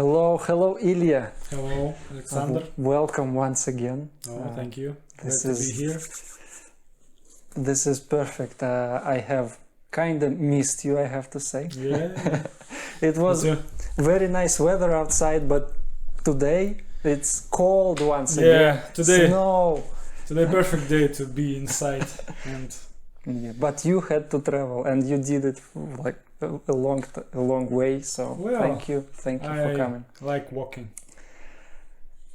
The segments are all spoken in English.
Hello, Ilya. Hello, Alexander. Welcome once again. Thank you. Glad This to is be here. this is perfect. I have kind of missed you, I have to say. Yeah. It was Me too. very nice weather outside, but today it's cold once Yeah, again. today Snow. perfect day to be inside and Yeah, but you had to travel, and you did it like a long way. So Well, thank you for I coming. like walking.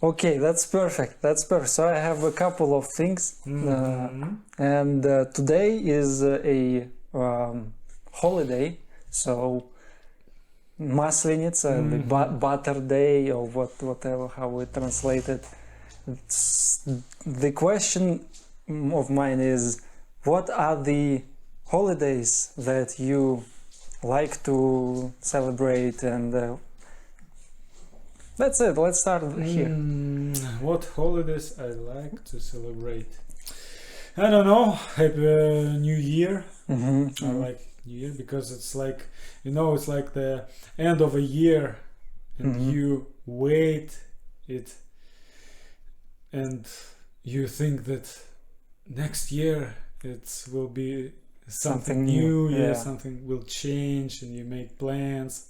Okay, that's perfect. So I have a couple of things. And today is a holiday, so Maslenitsa, the butter day, or whatever, how we translate it. The question of mine is, what are the holidays that you like to celebrate? And that's it. Let's start here. What holidays I like to celebrate? I don't know. Happy New Year. I like New Year because it's like, it's like the end of a year and you wait it and you think that next year it will be something new. Yeah. Something will change and you make plans,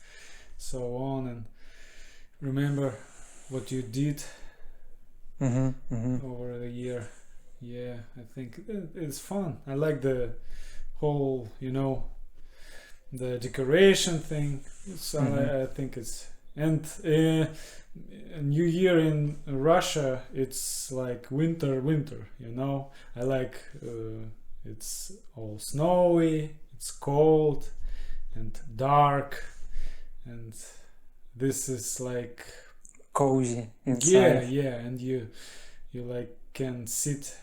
so on, and remember what you did over the year. Yeah, I think it's fun. I like the whole, the decoration thing. I think it's, and New Year in Russia, it's like winter. I like it's all snowy, it's cold and dark, and this is like Cozy inside. yeah, and you like can sit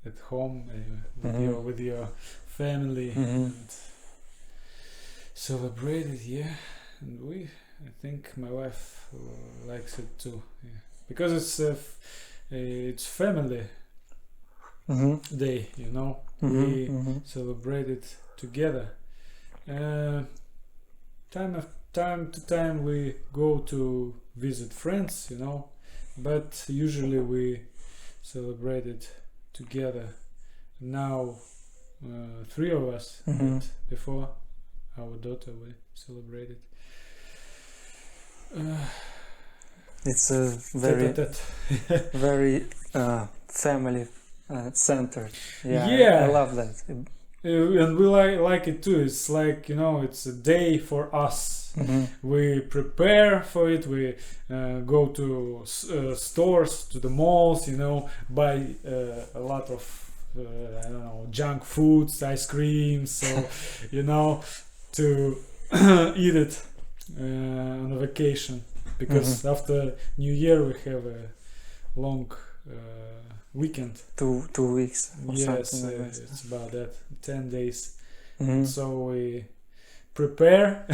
at home with your family and celebrate it. Yeah, and I think my wife likes it too. Yeah, because it's family day. We celebrate it together. Time to time we go to visit friends, but usually we celebrate it together. Now 3 of us, but before our daughter we celebrated. It's a very family centered. Yeah, I love that. And we like it too. It's like, it's a day for us. We prepare for it. We go to stores, to the malls, buy a lot of junk foods, ice creams, so to eat it on a vacation, because after New Year we have a long weekend. 2 weeks or something like that. It's about that, 10 days. So we prepare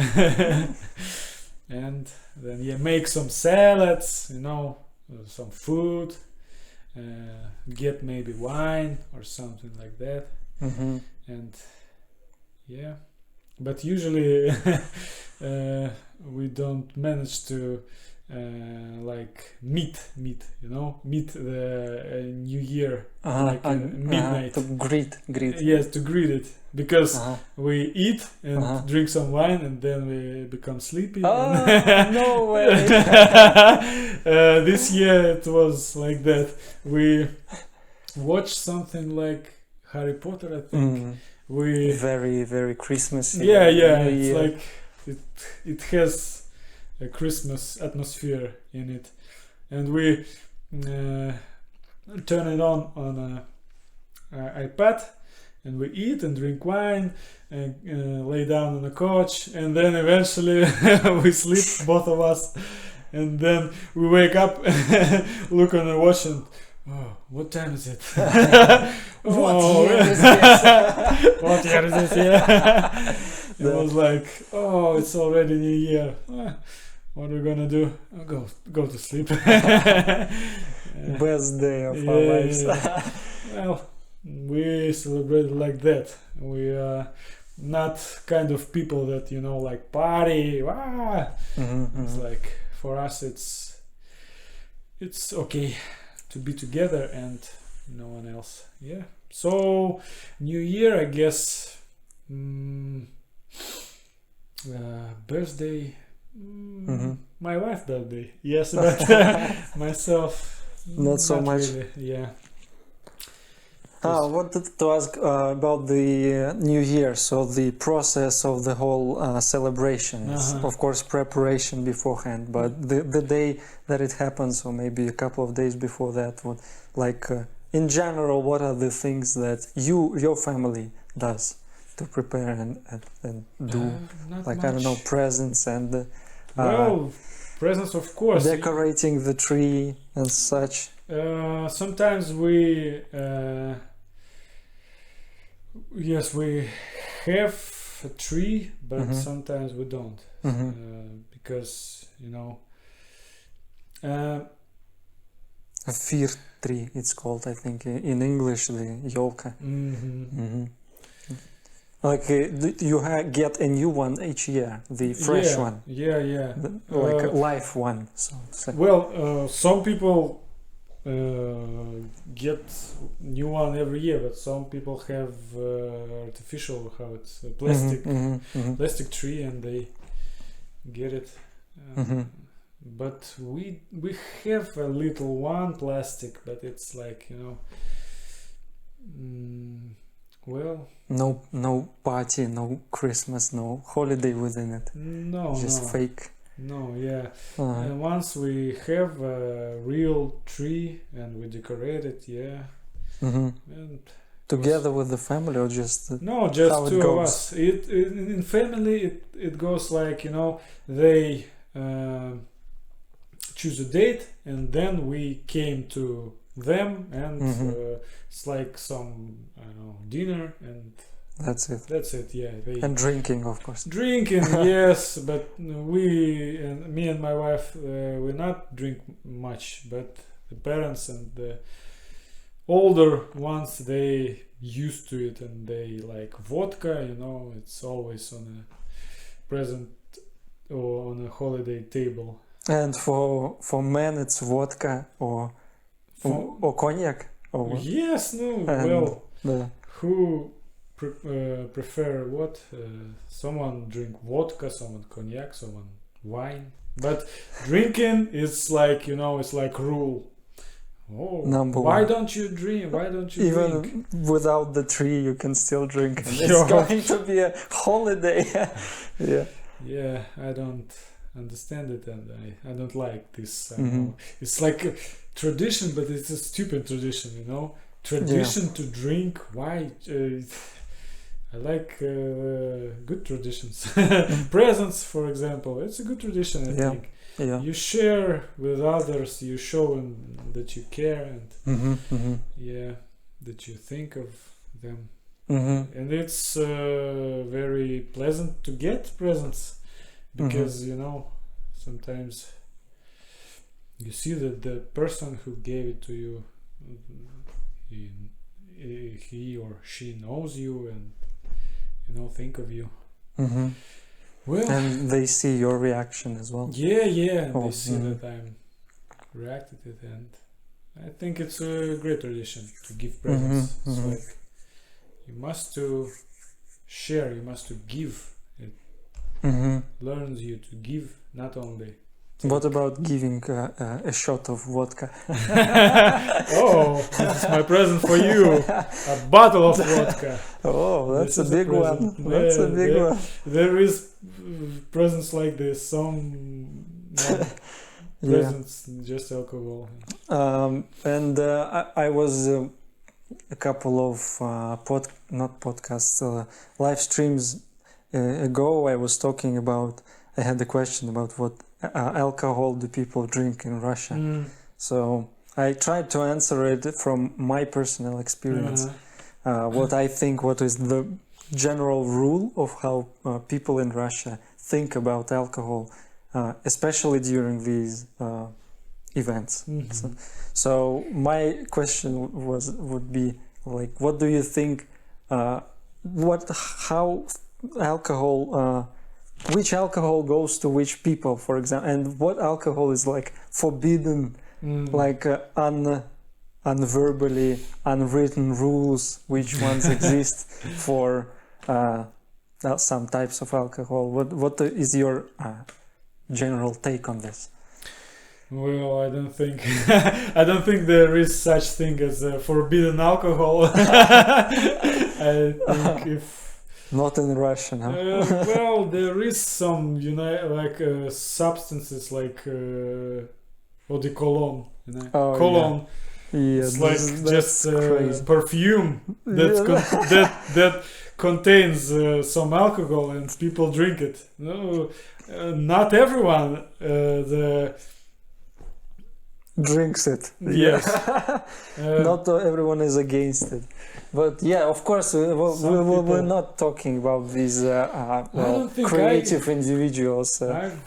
and then make some salads, some food, get maybe wine or something like that. And yeah, but usually we don't manage to meet the New Year midnight. To greet. Yes, to greet it, because we eat and drink some wine and then we become sleepy. No way! This year it was like that. We watched something like Harry Potter, I think. We very, very Christmassy. Yeah. It's like it has a Christmas atmosphere in it, and we turn it on a iPad, and we eat and drink wine and lay down on the couch, and then eventually we sleep, both of us, and then we wake up, look on the watch, and what time is it? What year is this? What year is this? Yeah. It was like, it's already New Year. What are we gonna do? Go to sleep. Best day of our lives. Well, we celebrate like that. We are not kind of people that like party. It's like for us it's okay to be together and no one else. Yeah. So New Year, I guess. Birthday. My wife's birthday. Yes, but myself. Not so much. Really. Yeah. I wanted to ask about the New Year, so the process of the whole celebration. It's, of course, preparation beforehand, but the day that it happens, or maybe a couple of days before that, what, like in general, what are the things that your family does to prepare and do? Like, much. I don't know, presents and well, presents, of course. Decorating the tree and such. Sometimes we yes, we have a tree, but sometimes we don't, because a fir tree, it's called, I think, in English, the yolka. Like you get a new one each year, the fresh one. Yeah. Like a live one. So well, some people get new one every year, but some people have artificial, how it's a plastic tree, and they get it. But we have a little one plastic, but it's like well, no party, no Christmas, no holiday within it. No, just fake. No, yeah. And once we have a real tree and we decorate it, yeah. And together with the family, or just no, just how two of us. In family it goes like they choose a date, and then we came to them, and it's like some dinner, and that's it. Yeah. And drinking, of course. Drinking, yes, but me and my wife, we not drink much, but the parents and the older ones, they used to it, and they like vodka. It's always on a present or on a holiday table. And for men, it's vodka or cognac. Or yes, no. Well, who prefer what? Someone drink vodka, someone cognac, someone wine. But drinking is like it's like rule. Oh, number why one. Don't you drink? Why don't you even drink? Without the tree, you can still drink. And it's going to be a holiday. Yeah. Yeah, I don't understand it, and I don't like this. It's like a tradition, but it's a stupid tradition. Tradition to drink. Why? I like good traditions. Presents, for example, it's a good tradition. I think. Yeah. You share with others. You show them that you care, and that you think of them. And it's very pleasant to get presents, because sometimes you see that the person who gave it to you, he or she knows you, and think of you. Well, and they see your reaction as well. Yeah. They see that I'm reacted it, and I think it's a great tradition to give presents. It's like you must to share, you must to give. It learns you to give, not only. What about giving a shot of vodka? Oh, this is my present for you. A bottle of vodka. Oh, that's a big one. That's a big one. There is presents like this. Some presents, just alcohol. And I was a couple of live streams ago. I was talking about. I had a question about what alcohol do people drink in Russia. So I tried to answer it from my personal experience. What I think, what is the general rule of how people in Russia think about alcohol, especially during these events. So my question would be like, what do you think? How alcohol which alcohol goes to which people, for example, and what alcohol is like forbidden, like unverbally unwritten rules, which ones exist for some types of alcohol. What is your general take on this? Well, I don't think I don't think there is such thing as forbidden alcohol. I think if not in Russian, huh? well, there is some, like substances like eau de cologne, Oh, cologne. Yeah, It's like that's crazy. perfume that contains some alcohol and people drink it. No, not everyone drinks it. Yes. Not everyone is against it. But yeah, of course, we're not talking about these creative individuals. I've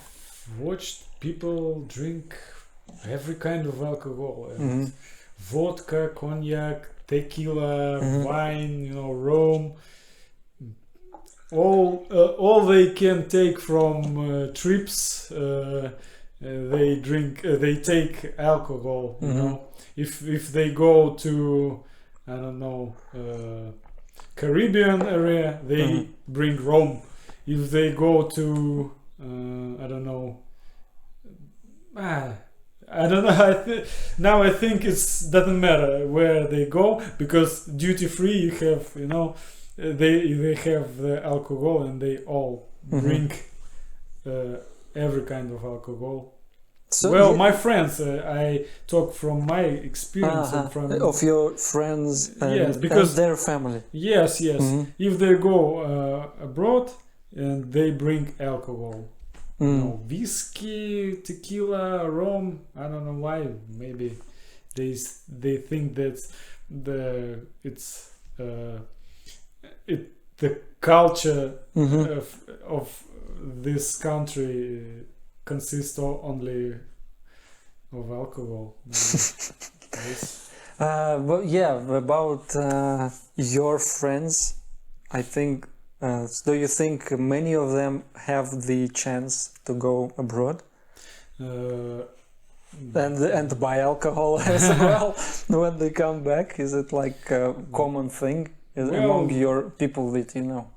watched people drink every kind of alcohol. And vodka, cognac, tequila, wine, rum. All they can take from trips. They drink. They take alcohol. You know, if they go to, I don't know, Caribbean area, they bring rum. If they go to, I don't know. I don't know. Now I think it doesn't matter where they go, because duty free you have, they have the alcohol and they all drink every kind of alcohol. So, well, my friends, I talk from my experience and from of your friends and, yes, because and their family. Yes. If they go abroad and they bring alcohol. Whiskey, tequila, rum. I don't know why. Maybe they think that the culture of this country consists only of alcohol. But yeah, about your friends, I think. Do you think many of them have the chance to go abroad and buy alcohol as well when they come back? Is it like a common thing among your people that you know?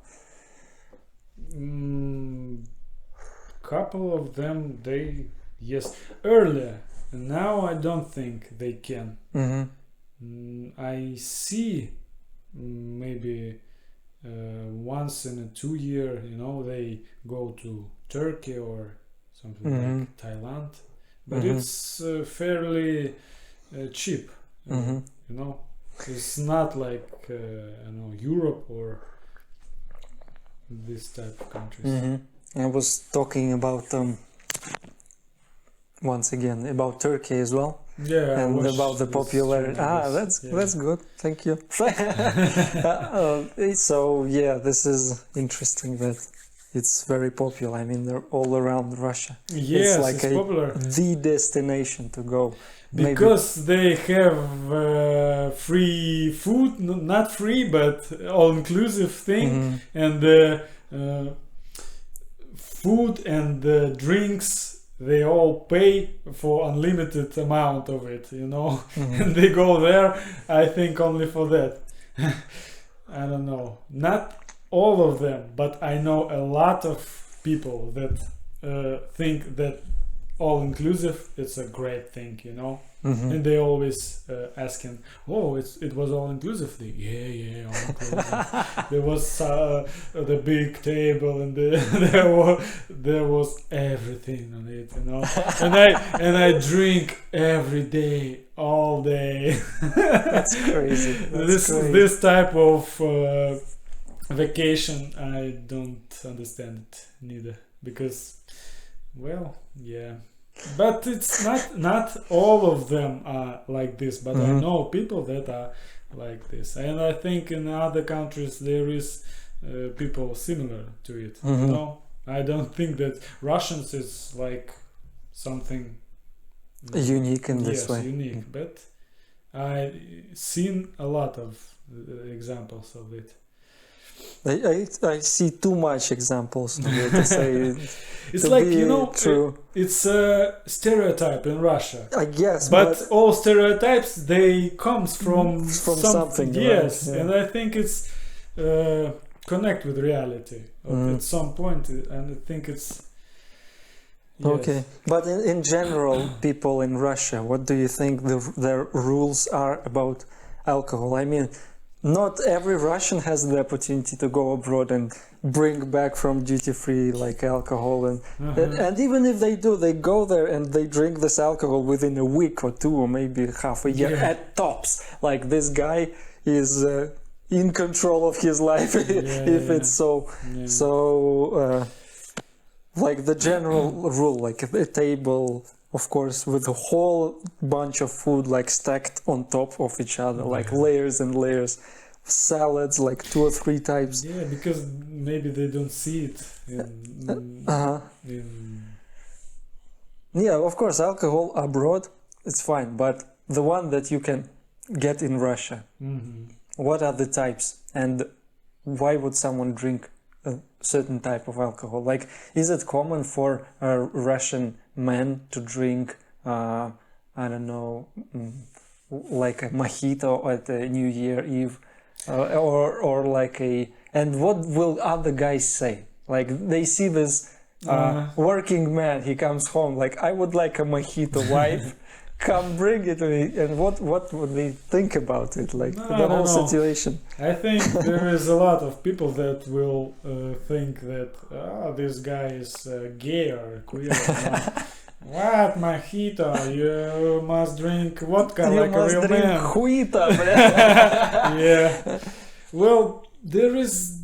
Couple of them, yes, earlier. Now I don't think they can. I see maybe once in 2 years, they go to Turkey or something like Thailand, but it's fairly cheap. It's not like Europe or this type of countries. I was talking about once again about Turkey as well. Yeah, and about the popularity. That's good. Thank you. So yeah, this is interesting that it's very popular. I mean, they're all around Russia. Yes, it's like popular. The destination to go. Because they have free food, not free, but all-inclusive thing, and food and drinks. They all pay for unlimited amount of it, and they go there, I think, only for that. I don't know. Not all of them, but I know a lot of people that think that all-inclusive is a great thing, and they always asking, it was all-inclusive. Yeah, all-inclusive. There was the big table and there was everything on it, and I drink every day, all day. That's crazy. This type of vacation, I don't understand it neither, because, well, yeah. But it's not all of them are like this, but I know people that are like this, and I think in other countries there is people similar to it. I don't think that Russians is like something unique in this way. Unique, but I seen a lot of examples of it. I see too much examples to say It's to like, be you know, true. it's a stereotype in Russia. I guess, But all stereotypes, they comes from something, yes, right? Yeah. and I think it's connect with reality at some point, and I think it's yes. Okay, but in general, people in Russia, what do you think their rules are about alcohol? I mean, not every Russian has the opportunity to go abroad and bring back from duty-free like alcohol, and even if they do, they go there and they drink this alcohol within a week or two or maybe half a year at tops. Like this guy is in control of his life if it's so. Like the general rule, like a table, of course, with a whole bunch of food like stacked on top of each other, like layers and layers, salads, like 2 or 3 types. Yeah, because maybe they don't see it Yeah, of course, alcohol abroad, it's fine, but the one that you can get in Russia, what are the types, and why would someone drink a certain type of alcohol? Like, is it common for a Russian man to drink, I don't know, like a mojito at the New Year Eve, or like a, and what will other guys say? Like, they see this working man, he comes home, like, I would like a mojito, wife, come bring it to me, and what would they think about it, like the whole situation? I think there is a lot of people that will think that this guy is gay or queer. What mojito? You must drink vodka like a real man. Huita, yeah. Well, there is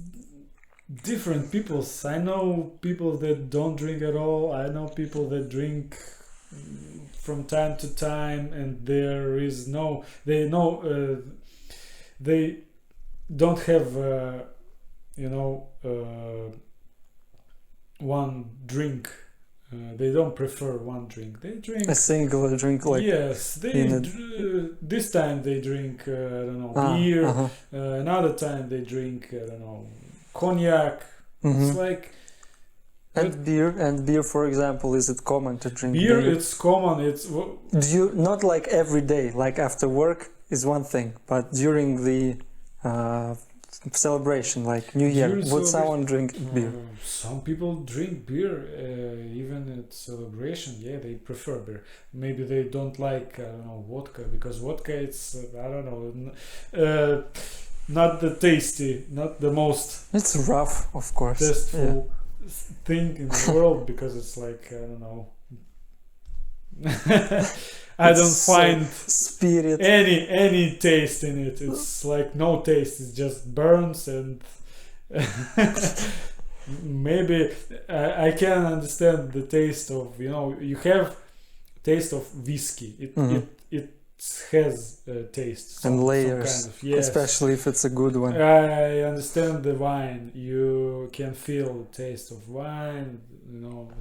different peoples. I know people that don't drink at all. I know people that drink from time to time, and there is no, they know they don't have one drink. They don't prefer one drink. They drink a single drink, like yes. They this time they drink I don't know, beer. Another time they drink I don't know, cognac. It's like. And beer, for example, is it common to drink beer? It's common. It's do you not like every day, like after work is one thing, but during the celebration, like New Year, would someone drink beer? Some people drink beer even at celebration. Yeah, they prefer beer. Maybe they don't like I don't know, vodka, because vodka it's I don't know, not the tasty, not the most. It's rough, of course. Tasteful thing in the world, because it's like I don't know. I don't find spirit any taste in it. It's like no taste. It just burns, and maybe I can understand the taste of, you have taste of whiskey. It has taste and layers, some kind of, yes. Especially if it's a good one. I understand the wine. You can feel the taste of wine,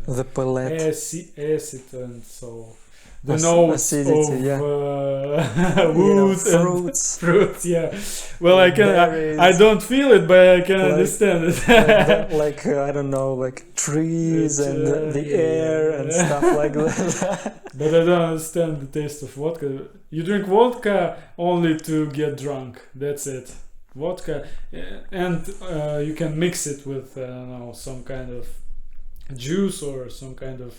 the palate, acid, and so the notes acidity, of wood fruits. Fruits, yeah. Well, I don't feel it, but I can understand it. like I don't know, like trees and the air and stuff like that. But I don't understand the taste of vodka. You drink vodka only to get drunk. That's it. Vodka, and you can mix it with some kind of juice or some kind of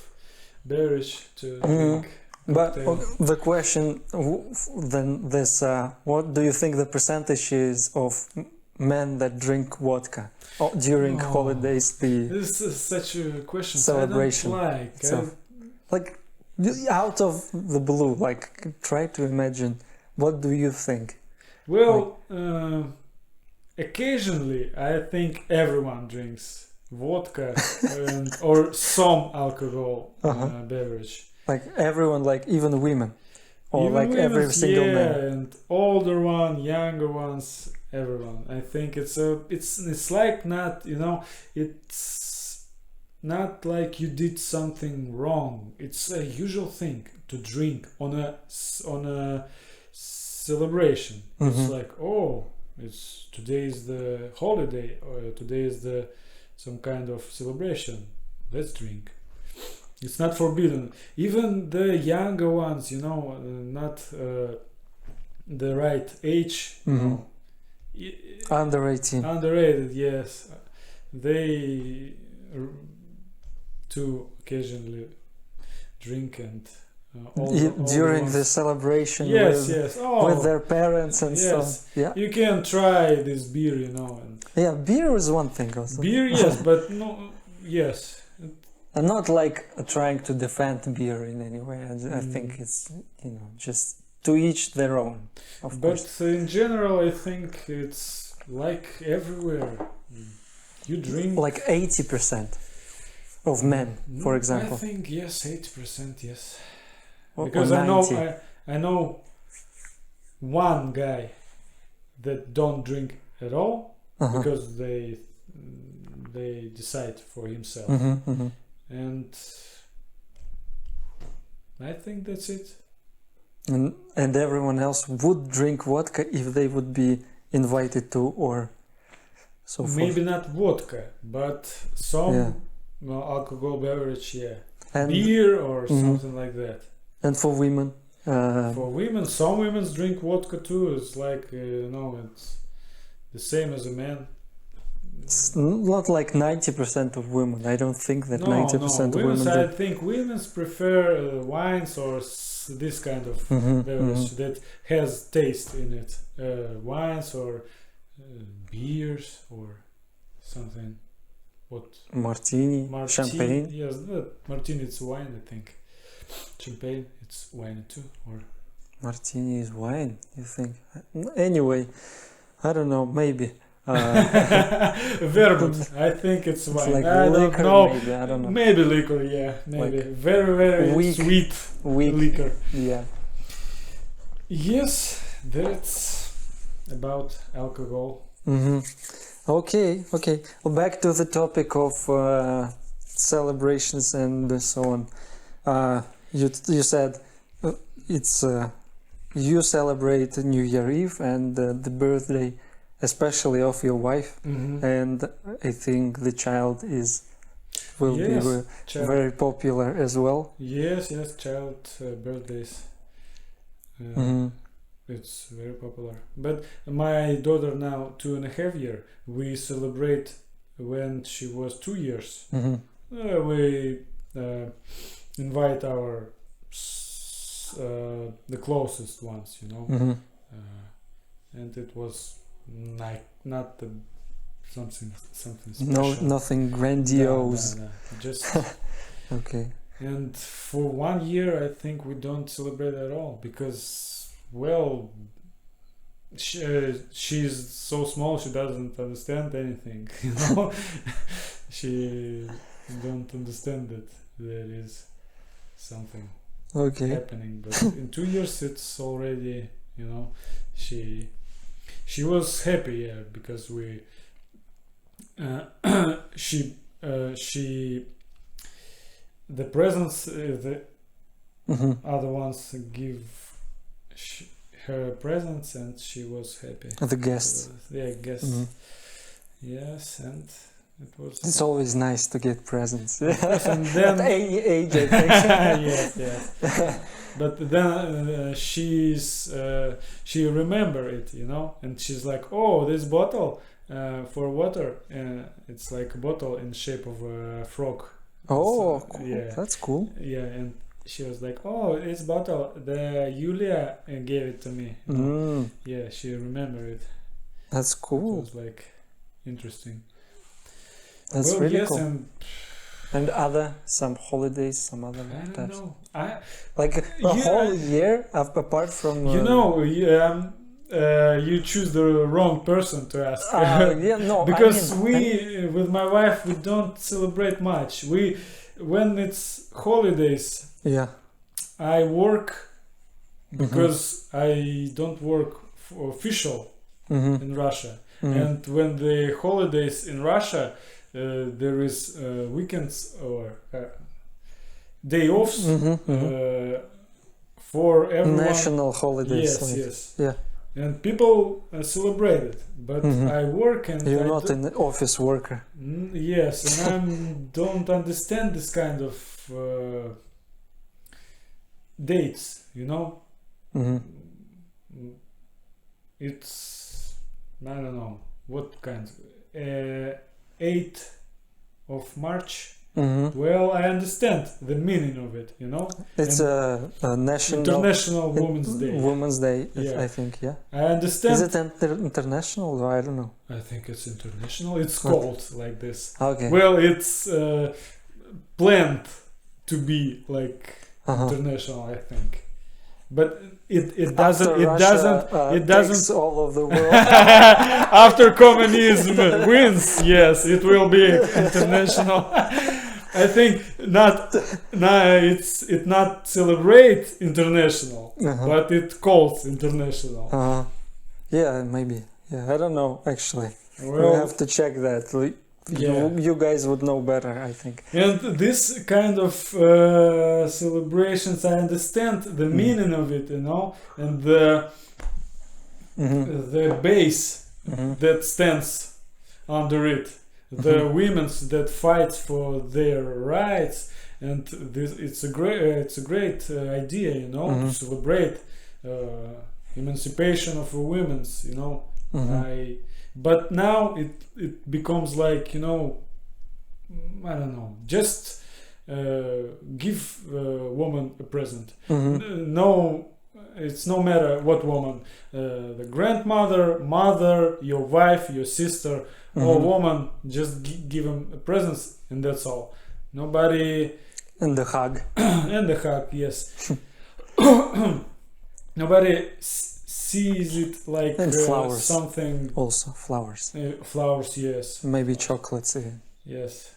beverage to drink. But the question then this, what do you think the percentage is of men that drink vodka during holidays? This is such a question. Celebration. I don't like out of the blue, like try to imagine. What do you think? Well, occasionally I think everyone drinks vodka or some alcohol beverage. Like everyone, like even women, or even like women, every single man. And older one, younger ones, everyone. I think it's like not, it's not like you did something wrong. It's a usual thing to drink on a celebration. It's like, oh, it's today is the holiday, or today is the some kind of celebration. Let's drink. It's not forbidden. Even the younger ones, not the right age, Under 18. underrated. Yes, they too occasionally drink and During the celebration yes, with, yes. Oh, with their parents and yes. stuff. Yeah. You can try this beer, and Yeah, beer is one thing also. beer, yes, but no, yes. I'm not like trying to defend beer in any way. I think it's, just to each their own, of course. But in general, I think it's like everywhere. You drink. Like 80% of men, for example. I think yes, 80%, yes. Or Because 90. I know one guy that don't drink at all because they decide for himself, and I think that's it. And everyone else would drink vodka if they would be invited to, or so forth. Maybe not vodka, but some alcohol beverage, And, beer or something like that. and for women, For women, some women drink vodka too. It's like it's the same as a man. it's not like 90% of women. I don't think that 90% of women I do. think women prefer wines or this kind of beverage that has taste in it. Wines or beers or something. What? Martini, champagne. Yes, martini it's wine, I think. Champagne it's wine too, or Martini is wine, you think? Anyway, I don't know, maybe. vermouth. I think it's wine. Like I liquor, don't know. maybe, I don't know. Maybe liquor, yeah, maybe Like very very weak- sweet Weak, liquor. yeah. Yes, that's about alcohol. Okay. Well, back to the topic of celebrations and so on. You said it's you celebrate New Year Eve and the birthday, especially of your wife, and I think the child will be child. very popular as well. Yes, child birthdays. It's very popular. But my daughter now 2.5 years. We celebrate when she was 2 years. We invite our the closest ones, and it was not something special. Nothing grandiose. No. Just Okay. and for 1 year, I think we don't celebrate at all because, well, she's so small she doesn't understand anything. She don't understand that there is something happening. But in 2 years, it's already she was happy because we she the presents the other ones give her presents and she was happy. The guests. Guests. Yes, and it was. It's always nice to get presents. And then at any age, I think. yes. But then she remember it, and she's like, oh, this bottle for water, it's like a bottle in the shape of a frog. Oh, So, cool. yeah. That's cool. Yeah, and she was like, oh, this bottle, the Ilya gave it to me. Yeah, she remembered it. That's cool. It was like interesting. That's really yes, cool. And some holidays, some other I don't types. know. Like a whole year, apart from. You choose the wrong person to ask. No, because with my wife, we don't celebrate much. When it's holidays, I work because I don't work official in Russia. And when the holidays in Russia, there is weekends or day offs for everyone. National holidays. Yes. Yeah. and people celebrate it. But I work and You're I not an office worker. Yes, and I don't understand this kind of dates. You know, it's I don't know what kind. 8th of March. Well, I understand the meaning of it, you know. It's a national International Women's Day. Women's Day, Yeah. I think. Yeah. I understand. Is it international? I don't know. I think it's international. It's called like this. Okay. Well, it's planned to be like international, I think. But it doesn't takes all of the world. after communism wins, yes, it will be international. I think it not celebrate international, but it calls international. Yeah, maybe. Yeah, I don't know actually. Well, we have to check that. You guys would know better, I think. And this kind of celebrations, I understand the meaning of it, you know, and the base that stands under it, the women's that fights for their rights, and it's a great idea, you know, to celebrate emancipation of women's, you know. But now it becomes like, you know, I don't know, just give a woman a present. No, it's no matter what woman, the grandmother, mother, your wife, your sister, or woman, just give them a present, and that's all. Nobody. And the hug. And the hug, yes. Nobody sees it like flowers. Something. Also flowers. Flowers, yes. Maybe chocolates again. Yes.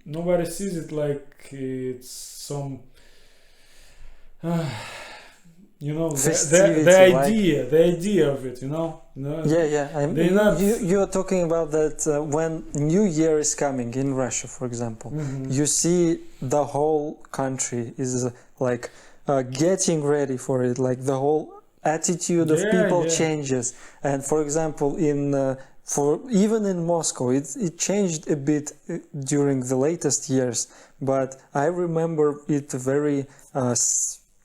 Nobody sees it like it's some. You know, the idea of it, you know. No, yeah. You are talking about that when New Year is coming in Russia, for example. You see the whole country is like getting ready for it. Like the whole attitude of people changes. And for example, even in Moscow, it changed a bit during the latest years. But I remember it very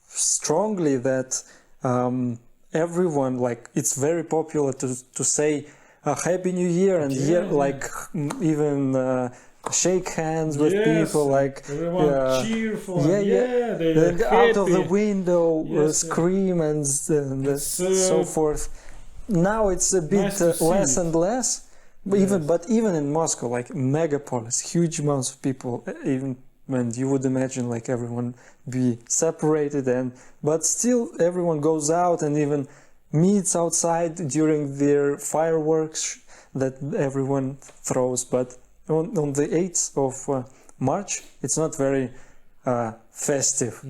strongly that everyone, like, it's very popular to say Happy New Year, and like even shake hands with people, like everyone cheerful, they out of the window scream and so forth. Now it's a bit less and less, but even in Moscow, like megapolis, huge amounts of people, even when you would imagine like everyone be separated, but still everyone goes out and even meets outside during their fireworks that everyone throws. But on the 8th of March, it's not very festive.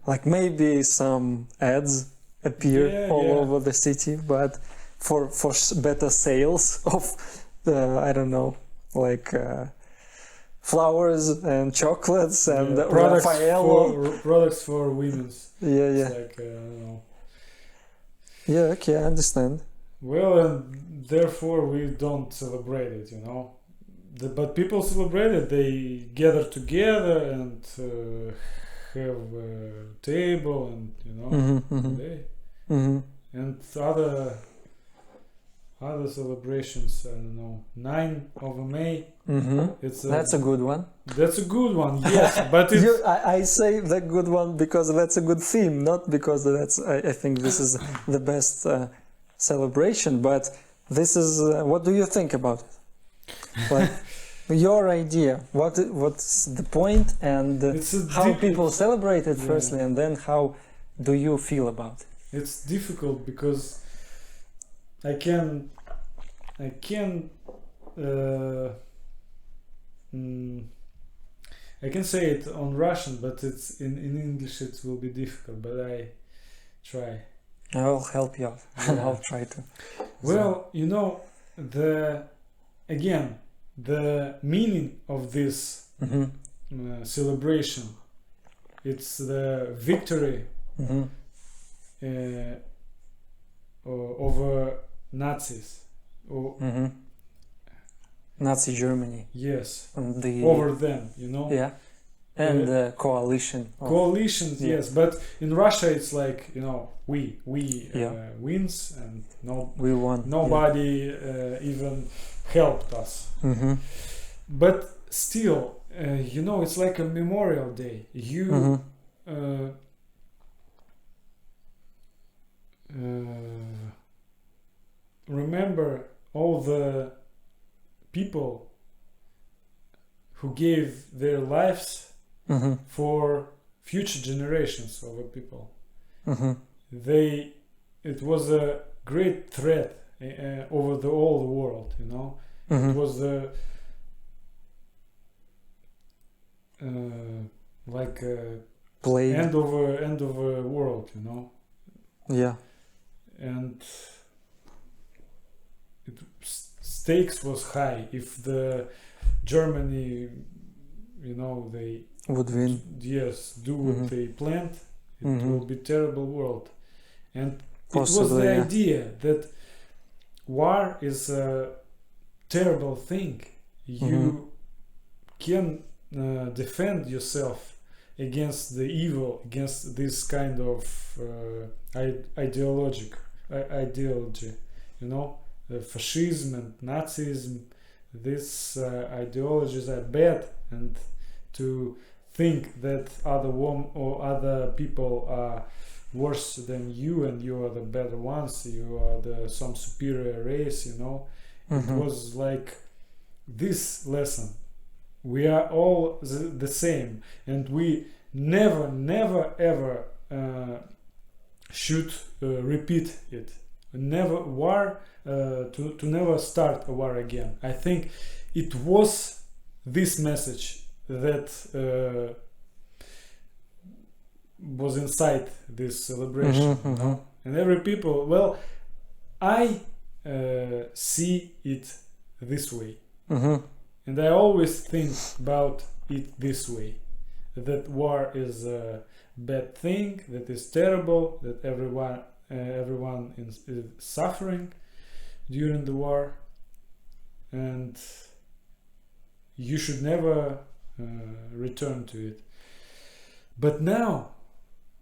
Like maybe some ads appear all over the city, but for better sales of I don't know, like flowers and chocolates and products for women's. It's like, I don't know. Yeah, okay, I understand. Well, and therefore we don't celebrate it, you know. But people celebrate it. They gather together and have a table, and you know, and other celebrations. I don't know. 9th of May. That's a good one. That's a good one. Yes, but I say the good one because that's a good theme, not because that's. I think this is the best celebration. But this is. What do you think about it? Like, your idea. What's the point, and how people celebrate it firstly, and then how do you feel about it? It's difficult because I can say it on Russian, but it's in English it will be difficult, but I try. I will help you out. I'll try to. Well, you know, the meaning of this celebration, it's the victory over Nazis. Nazi Germany Yes, and the over them, you know. yeah, and the coalition. Coalitions, yeah. yes, but in Russia it's like, you know, we Yeah. wins, and We won. nobody even helped us. But still, you know, it's like a Memorial Day. You remember all the people who gave their lives for future generations of people. It was a great threat over the whole world, you know. It was like a Plague. end of a world, you know. Yeah. And stakes was high. If the Germany, you know, they Would win. yes, do what they planned, it will be terrible world. And Possibly, it was the yeah. idea that war is a terrible thing. You can defend yourself against the evil, against this kind of ideology, you know, fascism and Nazism. These ideologies are bad, and to think that other other people are worse than you and you are the better ones, you are some superior race, you know. It was like this lesson. We are all the same, and we never ever should repeat it. Never war, to never start a war again. I think it was this message that was inside this celebration, you know? And every people, well, I see it this way, and I always think about it this way, that war is a bad thing, that is terrible, that everyone is suffering during the war, and you should never return to it. But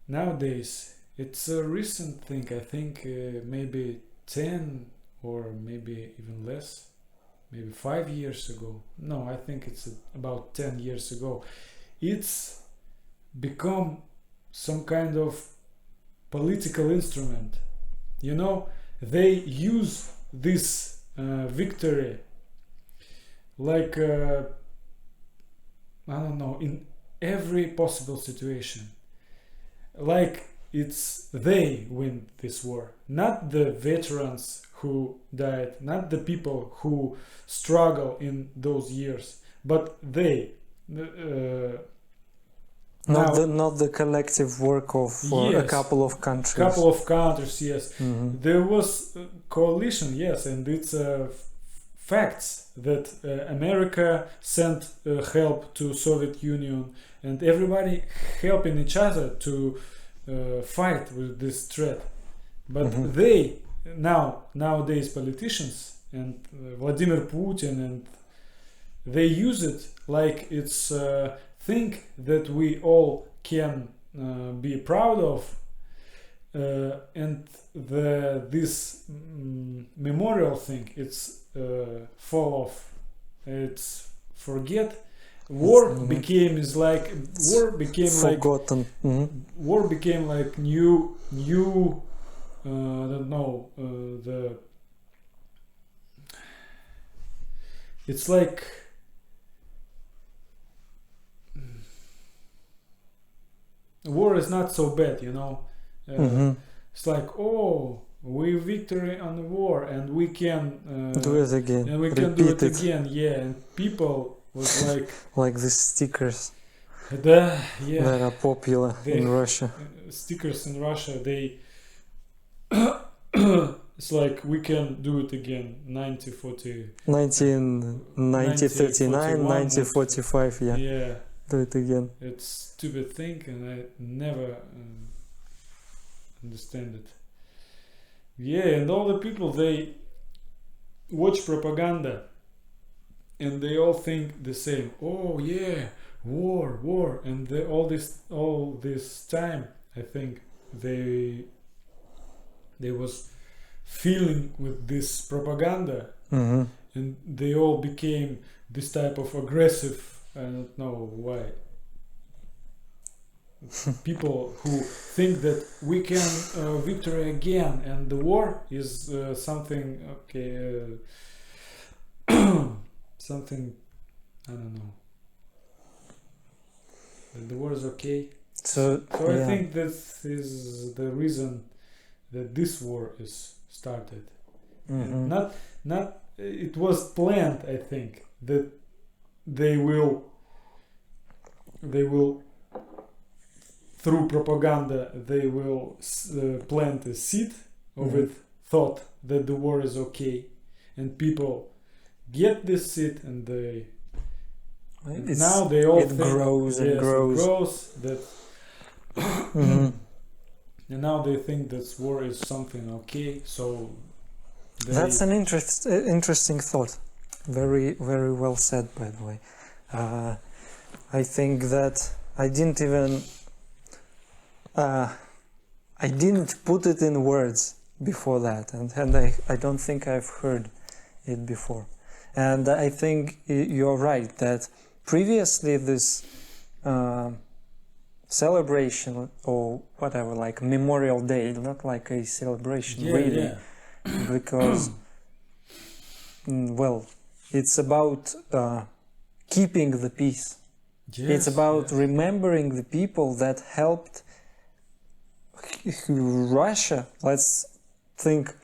nowadays it's a recent thing. I think maybe 10 or maybe even less, maybe 5 years ago. No, I think it's about 10 years ago. It's become some kind of political instrument. You know, they use this victory like I don't know, in every possible situation. Like it's they win this war, not the veterans who died, not the people who struggle in those years, but they. Not the collective work of a Yes, couple of countries. Couple of countries, yes. There was a coalition, yes, and it's facts that America sent help to Soviet Union, and everybody helping each other to fight with this threat. But they nowadays politicians and Vladimir Putin, and they use it like it's a thing that we all can be proud of, and this memorial thing, it's fall off. It's forget. War became forgotten. War became like new I don't know, it's like war is not so bad, you know. It's like, oh, we victory on the war, and we can do it again, and we can do it again, yeah. And people was like like the stickers yeah, that are popular in Russia. Stickers in Russia, they it's like we can do it again. 1939, 1945, yeah. Yeah, Do it again. it's stupid thing, and I never understand it. Yeah, and all the people, they watch propaganda and they all think the same. Oh yeah, war, and all this time, I think they was feeling with this propaganda, Mm-hmm. and they all became this type of aggressive. I don't know why. People who think that we can victory again, and the war is something okay, something, I don't know. That the war is okay. So So I yeah. think this is the reason that this war is started. And Mm-hmm. not it was planned. I think that they will through propaganda they will plant a seed of Mhm. it, thought that the war is okay, and people get this seed, and they now they all it think, grows and yes, grows. it grows that, Mhm. and now they think that war is something okay. So That's an interesting thought. Very, very well said, by the way. I think that I didn't even I didn't put it in words before that, and I don't think I've heard it before. And I think you're right that previously this celebration or whatever, like Memorial Day, not like a celebration really, because well, it's about keeping the peace. It's about remembering the people that helped Russia. Let's think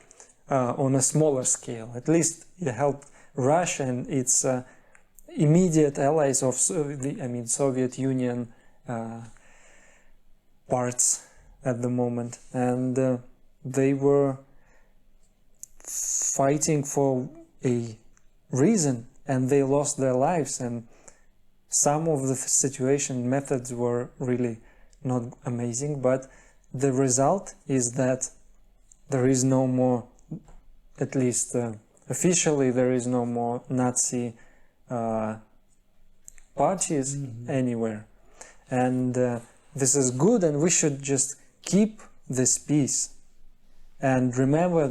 on a smaller scale. At least it helped Russia and its immediate allies of Soviet Union parts at the moment, and they were fighting for a reason, and they lost their lives, and some of the situation methods were really not amazing, but the result is that there is no more, at least officially, there is no more Nazi parties anywhere. And this is good, and we should just keep this peace and remember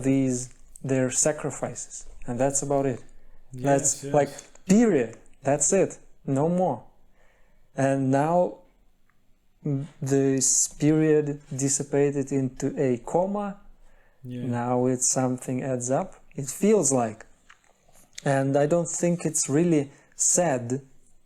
their sacrifices. And that's about it. That's like, period. That's it. No more. And now this period dissipated into a comma. Now it's something adds up. It feels like. And I don't think it's really sad.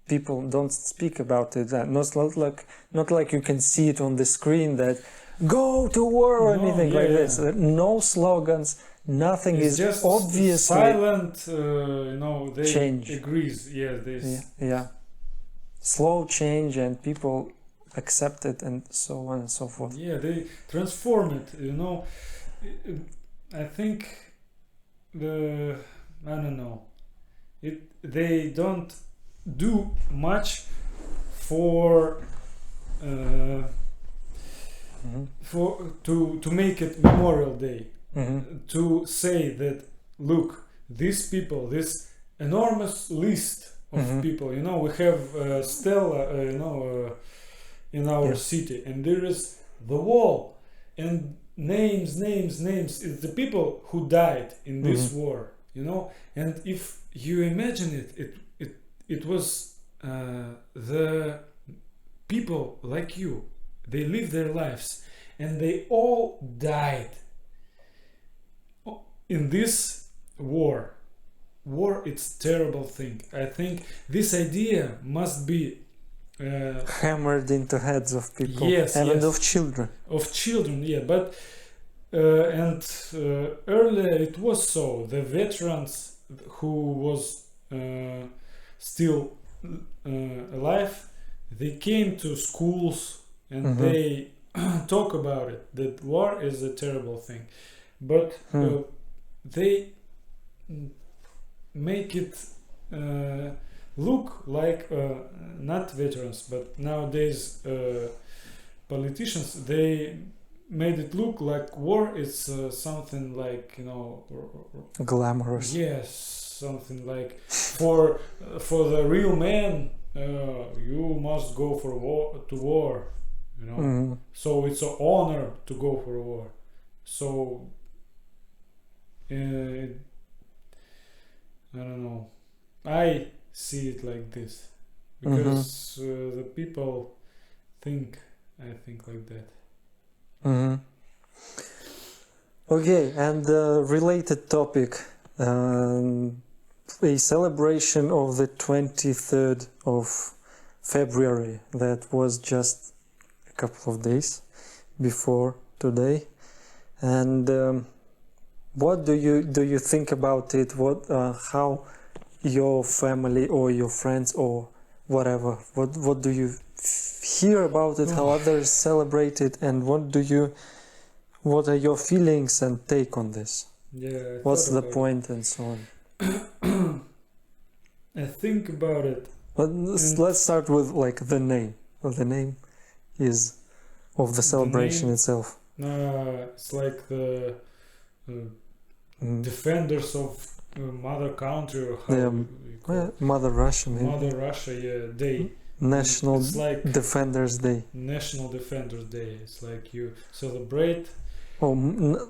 People don't speak about it. Not like you can see it on the screen that go to war or anything like this. No slogans. Nothing it's is just obviously silent. They change. agrees. Yeah. Slow change, and people accept it, and so on and so forth. Yeah, they transform it. I think I don't know. They don't do much for to make it Memorial Day. To say that, look, these people, this enormous list of people, we have Stella, in our city, and there is the wall, and names. It's the people who died in this war, and if you imagine it was the people like you, they lived their lives, and they all died in this war. It's terrible thing. I think this idea must be hammered into heads of people, of children. But earlier it was so. The veterans who was still alive, they came to schools and they talk about it. That war is a terrible thing, but they make it look like not veterans, but nowadays politicians, they made it look like war is something like, you know, Glamorous. yes, something like for the real man, you must go for war, you know. So it's an honor to go for a war. So I don't know, I see it like this because the people I think like that. Okay, and related topic, a celebration of the 23rd of February that was just a couple of days before today. And what do you think about it? What how your family or your friends or whatever, what do you hear about it? How others celebrate it, and what are your feelings and take on this? Yeah. What's the point and so on? I think about it. But let's start with like the name. The name is of the celebration itself. It's like the defenders of mother country, or how you call it? Mother Russia, maybe. Mother Russia, yeah, Day. National Defenders Day. National Defenders Day. It's like you celebrate. Oh,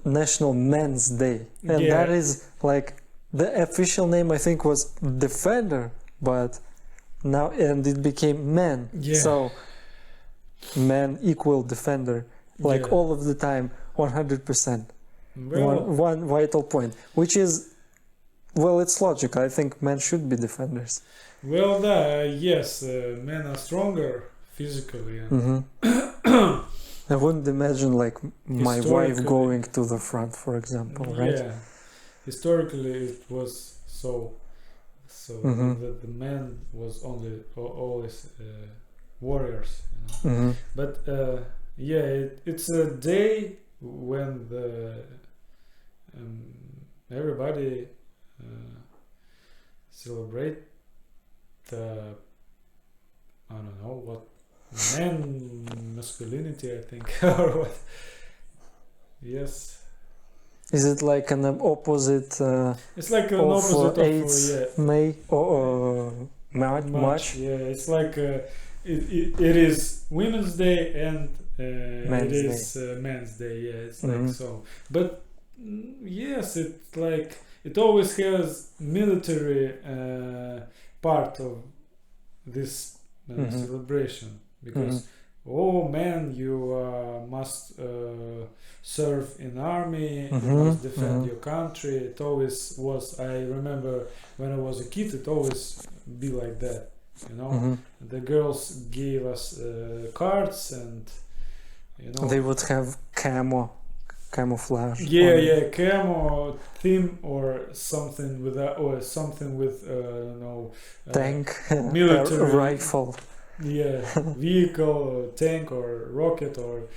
National Men's Day, and that is like the official name. I think was Defender, but now and it became Men. Yeah. So men equal Defender, like all of the time, 100%. Well, one vital point, which is, well, it's logical. I think men should be defenders. well, yes, men are stronger physically. And I wouldn't imagine like my wife going to the front, for example, right? Yeah, historically it was so that the man was always warriors, you know? But it's a day when the everybody celebrate the, I don't know what, man masculinity, I think, or what. Yes. Is it like an opposite It's like an of opposite 8th May or March? Yeah, it's like it is Women's Day and Men's Day. Yeah, it's like so. But yes, it's like it always has military part of this celebration, because oh man, you must serve in army, you must defend your country. It always was. I remember when I was a kid, it always be like that, you know. The girls gave us cards, and you know they would have camouflage. Camo theme or something with that, or something with tank, military rifle. Yeah, vehicle, or tank, or rocket, or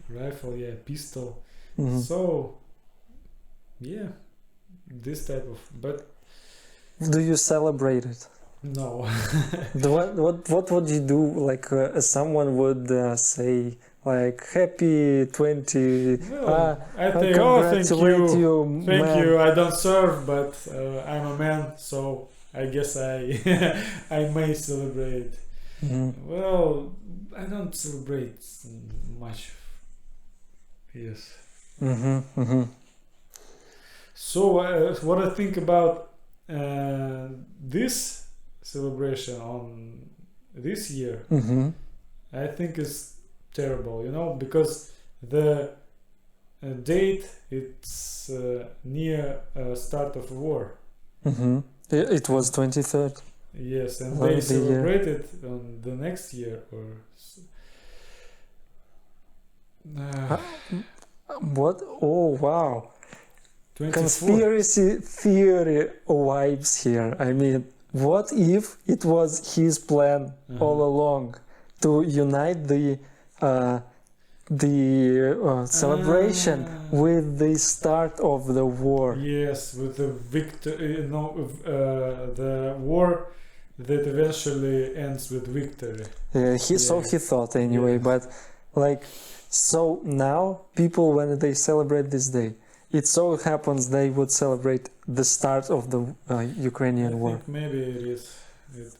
rifle, pistol. So yeah, this type of. But do you celebrate it? No. What would you do? Like someone would say, like, happy 20. I think, congratulate you, thank man. you. I don't serve, but I'm a man, so I guess I may celebrate. Well, I don't celebrate much. Yes. So what I think about this celebration on this year, I think is terrible, you know, because the date it's near start of war. It was 23rd. Yes, and they celebrate it on the next year, or what? Oh wow! 24. Conspiracy theory vibes here. I mean, what if it was his plan all along to unite the celebration with the start of the war? Yes, with the the war that eventually ends with victory. So he thought anyway, but Like, so now people, when they celebrate this day, it so happens they would celebrate the start of the Ukrainian war. I think maybe it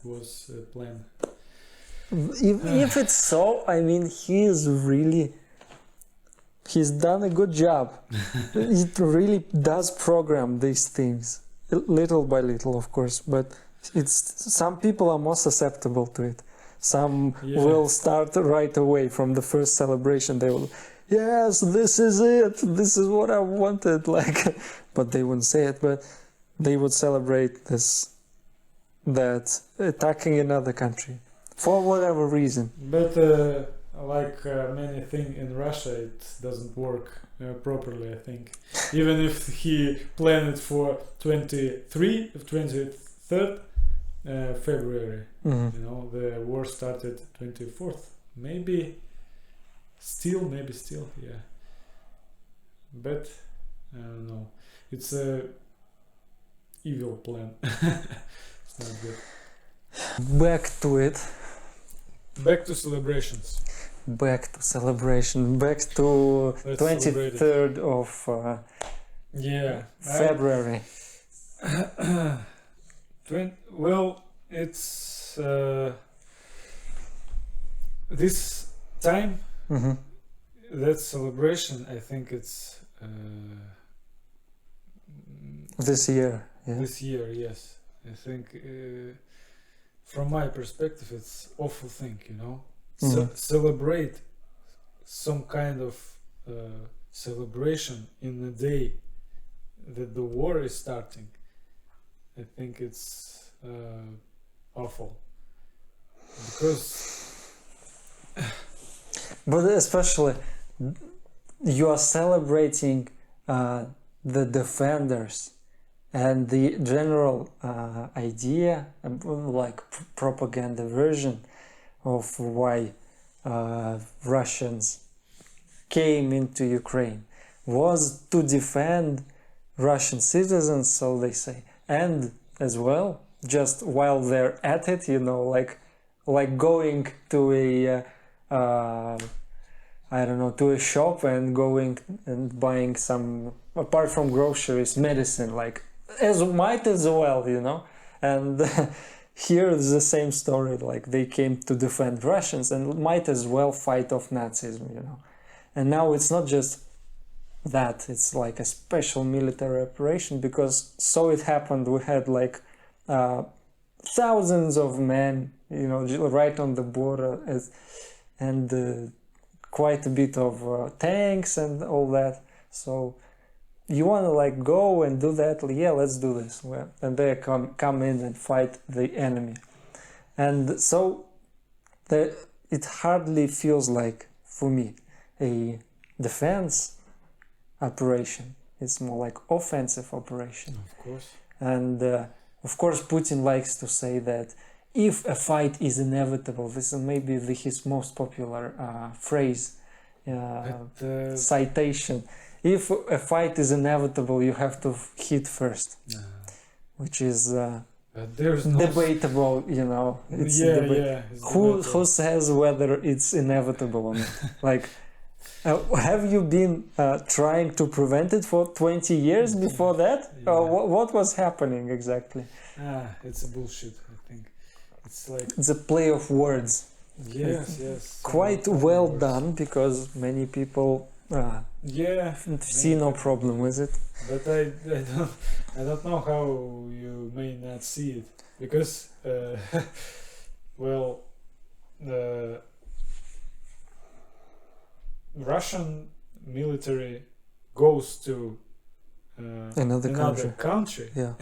was a plan. If it's so, I mean, he's done a good job. It really does program these things, little by little, of course, but some people are more susceptible to it. Some will start right away from the first celebration. They will, yes, this is it. This is what I wanted. Like, but they wouldn't say it. But they would celebrate that attacking another country for whatever reason. But like many things in Russia, it doesn't work properly. I think even if he planned it for 23rd February. Mm-hmm. You know, the war started 24th. Maybe still, yeah. But I don't know. It's a evil plan. It's not good. Back to it. Back to celebrations. Back to celebration. Back to Let's 23rd of February. Well, it's this time, Mm-hmm. that celebration, I think it's This year. Yeah. this year, yes. I think from my perspective, it's awful thing, you know. Celebrate some kind of celebration in the day that the war is starting. I think it's awful because But especially, you are celebrating the defenders and the general idea, like propaganda version of why Russians came into Ukraine was to defend Russian citizens, so they say, and as well, just while they're at it, you know, like going to a I don't know, to a shop and going and buying some, apart from groceries, medicine, like might as well, you know. And here is the same story, like they came to defend Russians and might as well fight off Nazism, you know. And now it's not just that, it's like a special military operation, because so it happened, we had like thousands of men, you know, right on the border, and quite a bit of tanks and all that. So you want to like go and do that, yeah, let's do this. Well, and they come in and fight the enemy. And so it hardly feels like, for me, a defense operation. It's more like offensive operation. of course. And of course Putin likes to say that if a fight is inevitable, this is maybe his most popular phrase, citation. If a fight is inevitable, you have to hit first, which is debatable, you know. It's who says whether it's inevitable or not? Like, have you been trying to prevent it for 20 years before that? Or what was happening exactly? It's a bullshit, I think. It's like... It's a play of words. Yes. Quite well done, because many people see no problem with it. But I don't know how you may not see it, because well, the Russian military goes to Another country Yeah.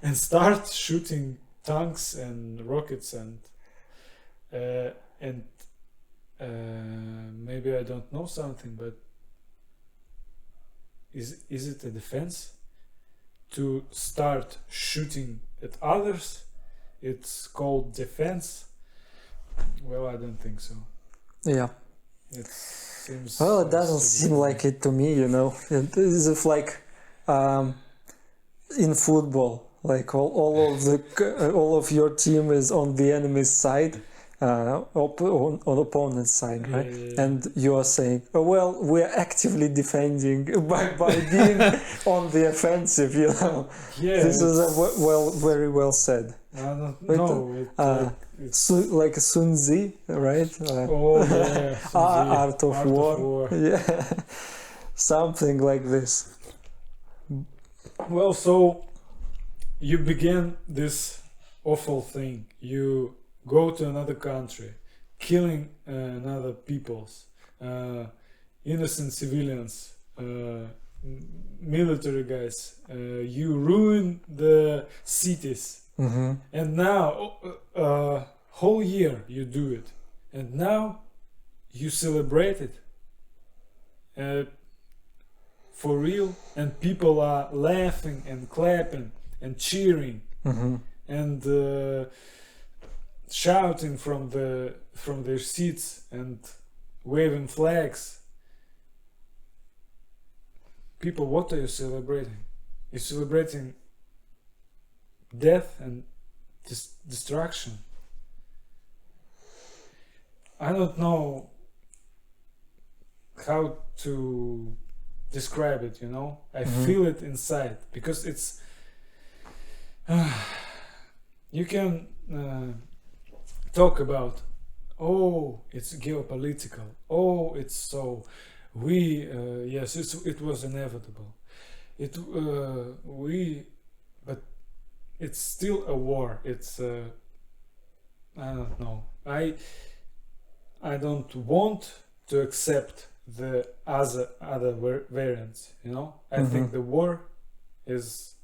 and start shooting tanks and rockets and maybe I don't know something, but is it a defense to start shooting at others? It's called defense? Well, I don't think so. Yeah. It seems... Well, it doesn't seem like it to me, you know. It is like in football, like all of your team is on the enemy's side, on opponent's side, right? Yeah. And you are saying, oh, well, we're actively defending by being on the offensive, you know. Yeah, This is very well said. I don't But, know. Like Sun Tzu, right? Oh yeah, Art of War. Yeah, something like this. Well, so you begin this awful thing. You go to another country, killing another peoples, innocent civilians, military guys. You ruin the cities, and now whole year you do it, and now you celebrate it for real, and people are laughing and clapping and cheering and shouting from their seats and waving flags. People, what are you celebrating? You're celebrating death and destruction. I don't know how to describe it, you know. I feel it inside, because it's you can talk about, oh, it's geopolitical, oh, it's so we yes, it was inevitable, but it's still a war. It's I don't know, I don't want to accept the other variants, you know. I think the war is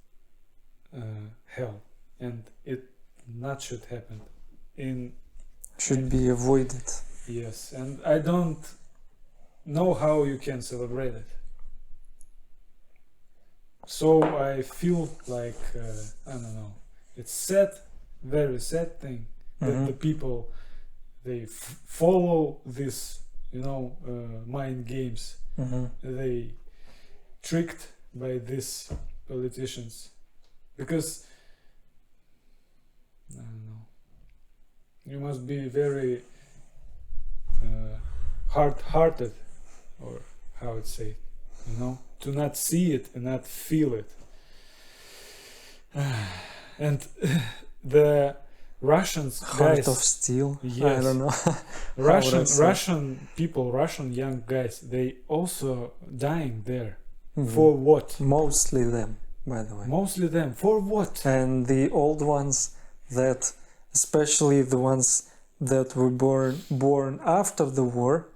hell, and it not should happen. Should be avoided. Yes, and I don't know how you can celebrate it. So I feel like I don't know. It's sad, very sad thing that the people, they follow this, you know, mind games. They tricked by these politicians, because I don't know. You must be very hard-hearted, or how it's say, you know, to not see it and not feel it. And the Russians, Heart guys, of steel. yes, I don't know. Russian people, Russian young guys, they also dying there. For what? Mostly them, by the way. Mostly them. For what? And the old ones, that, especially the ones that were born after the war,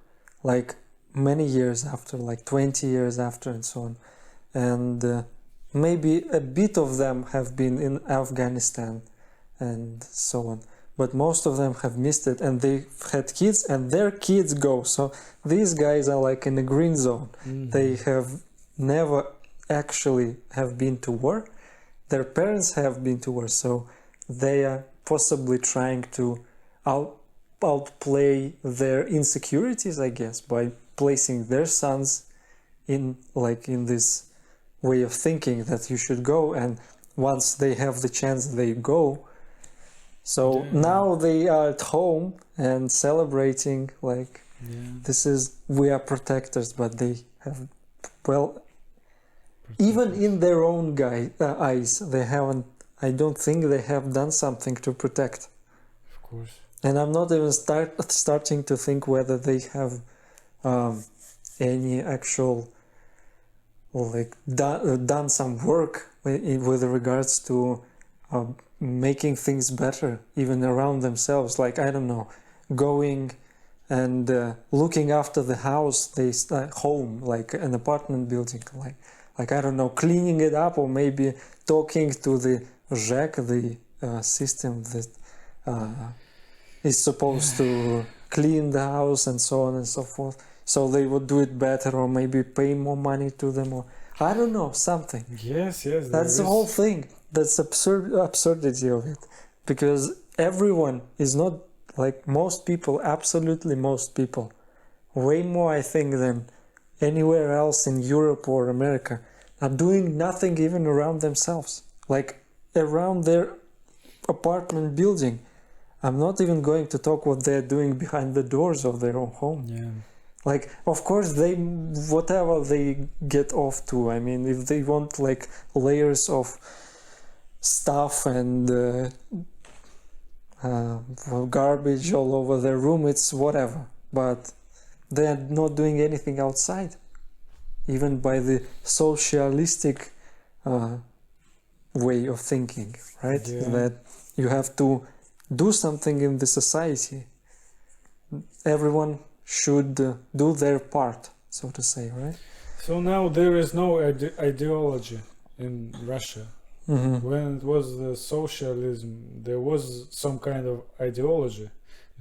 like many years after, like 20 years after, and so on. And maybe a bit of them have been in Afghanistan and so on, but most of them have missed it, and they've had kids, and their kids go. So these guys are like in a green zone. They have never actually have been to war. Their parents have been to war, so they are possibly trying to outplay their insecurities, I guess, by placing their sons in this way of thinking that you should go, and once they have the chance, they go. So now they are at home and celebrating, like, we are protectors, but they have, well, even in their own eyes, they haven't, I don't think they have done something to protect. Of course. And I'm not even starting to think whether they have any actual, like, done some work with regards to making things better, even around themselves. Like, I don't know, going and looking after the house, home, like an apartment building, like I don't know, cleaning it up, or maybe talking to the ЖЭК, the system that is supposed to clean the house and so on and so forth. So they would do it better, or maybe pay more money to them, or I don't know, something. Yes. That's the whole thing. That's absurdity of it, because everyone is not, like, most people, absolutely most people, way more, I think, than anywhere else in Europe or America, are doing nothing even around themselves, like around their apartment building. I'm not even going to talk what they're doing behind the doors of their own home. Yeah. Like, of course, they whatever they get off to. I mean, if they want like layers of stuff and garbage all over their room, it's whatever. But they are not doing anything outside, even by the socialistic way of thinking, right? Yeah. That you have to do something in the society. Everyone should do their part, so to say, right? So now there is no ideology in Russia. Mm-hmm. When it was the socialism, there was some kind of ideology.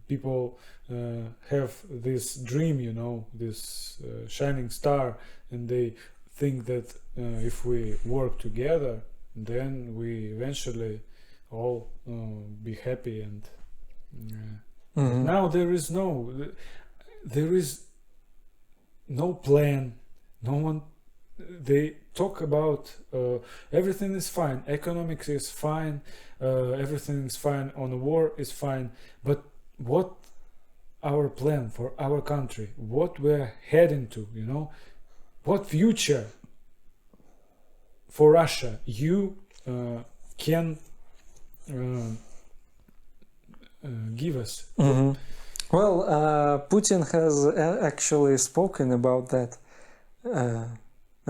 People have this dream, you know, this shining star, and they think that if we work together, then we eventually all be happy. And Mm-hmm. now there is no plan, no one. They talk about everything is fine, economics is fine, everything is fine, on the war is fine, but what our plan for our country, what we're heading to, you know, what future for Russia you can give us? Mm-hmm. Well, Putin has actually spoken about that.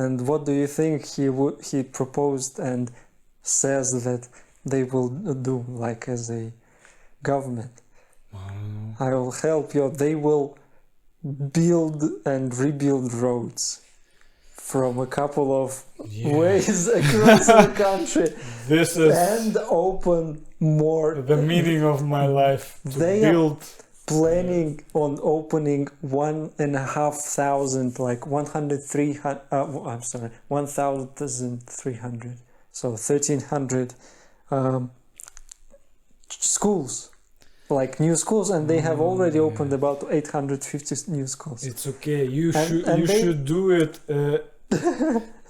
And what do you think he proposed and says that they will do, like as a government? I will help you. They will build and rebuild roads from a couple of ways across the country. This is and open more. the meaning of my life. To They build. Planning on opening 1,500, like 1,300, so 1,300 schools, like new schools, and they have already opened about 850 new schools. It's okay. You And they- should do it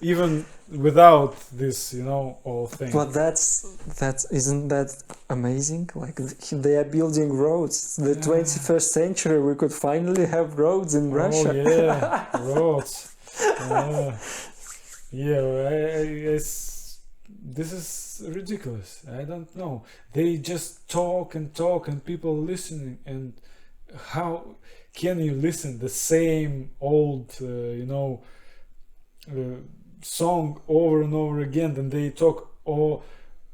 even without this, you know, whole thing. But that's isn't that amazing? Like they are building roads. It's the 21st century. We could finally have roads in Russia. Oh yeah, roads. This is ridiculous. I don't know. They just talk and talk, and people listening. And how can you listen the same old, song over and over again? Then they talk, oh,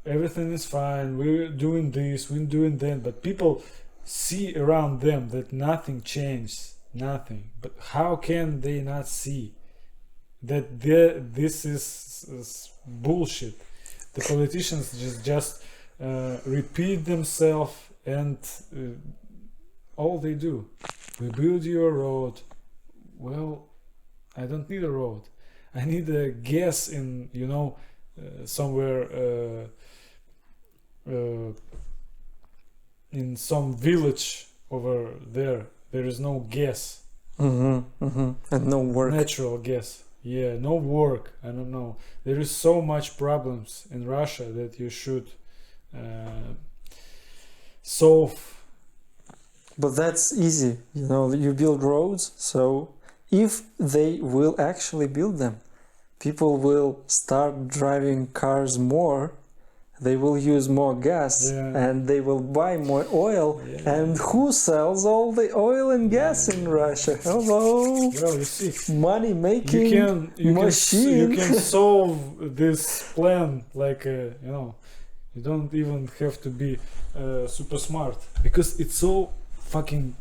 everything is fine, we're doing this, we're doing that, but people see around them that nothing changed, nothing. But how can they not see that this is bullshit? The politicians just repeat themselves, and all they do, we build you a road. Well, I don't need a road. I need a gas in, somewhere in some village over there. There is no gas. Mm-hmm, mm-hmm. And no work. Natural gas. Yeah, no work. I don't know. There is so much problems in Russia that you should solve. But that's easy. You build roads, so if they will actually build them, people will start driving cars more, they will use more gas, and they will buy more oil. And who sells all the oil and gas in Russia? Hello. Well, you see, money making machine. You can solve this plan like you don't even have to be super smart, because it's so fucking,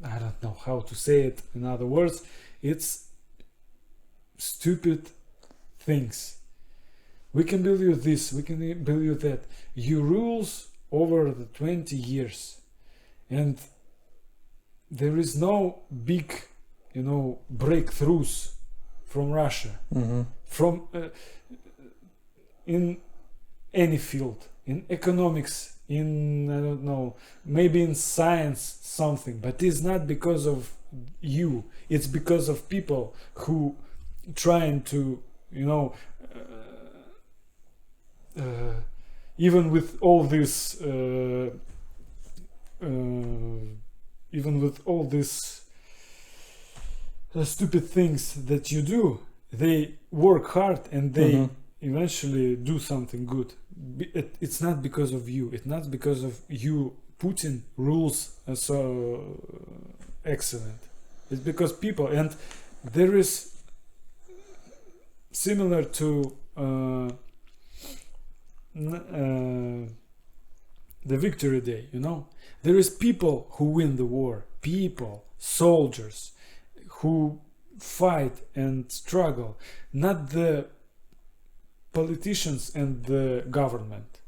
I don't know how to say it in other words, it's stupid things. We can build you this, we can build you that. You rules over the 20 years, and there is no big, breakthroughs from Russia, from in any field, in economics, in, I don't know, maybe in science, something, but it's not because of you, it's because of people who trying to, even with all this even with all these stupid things that you do, they work hard and they eventually do something good. It's not because of you. It's not because of you. Putin rules so excellent. It's because people, and there is similar to the Victory Day. You know, there is people who win the war. People, soldiers, who fight and struggle, not the politicians and the government.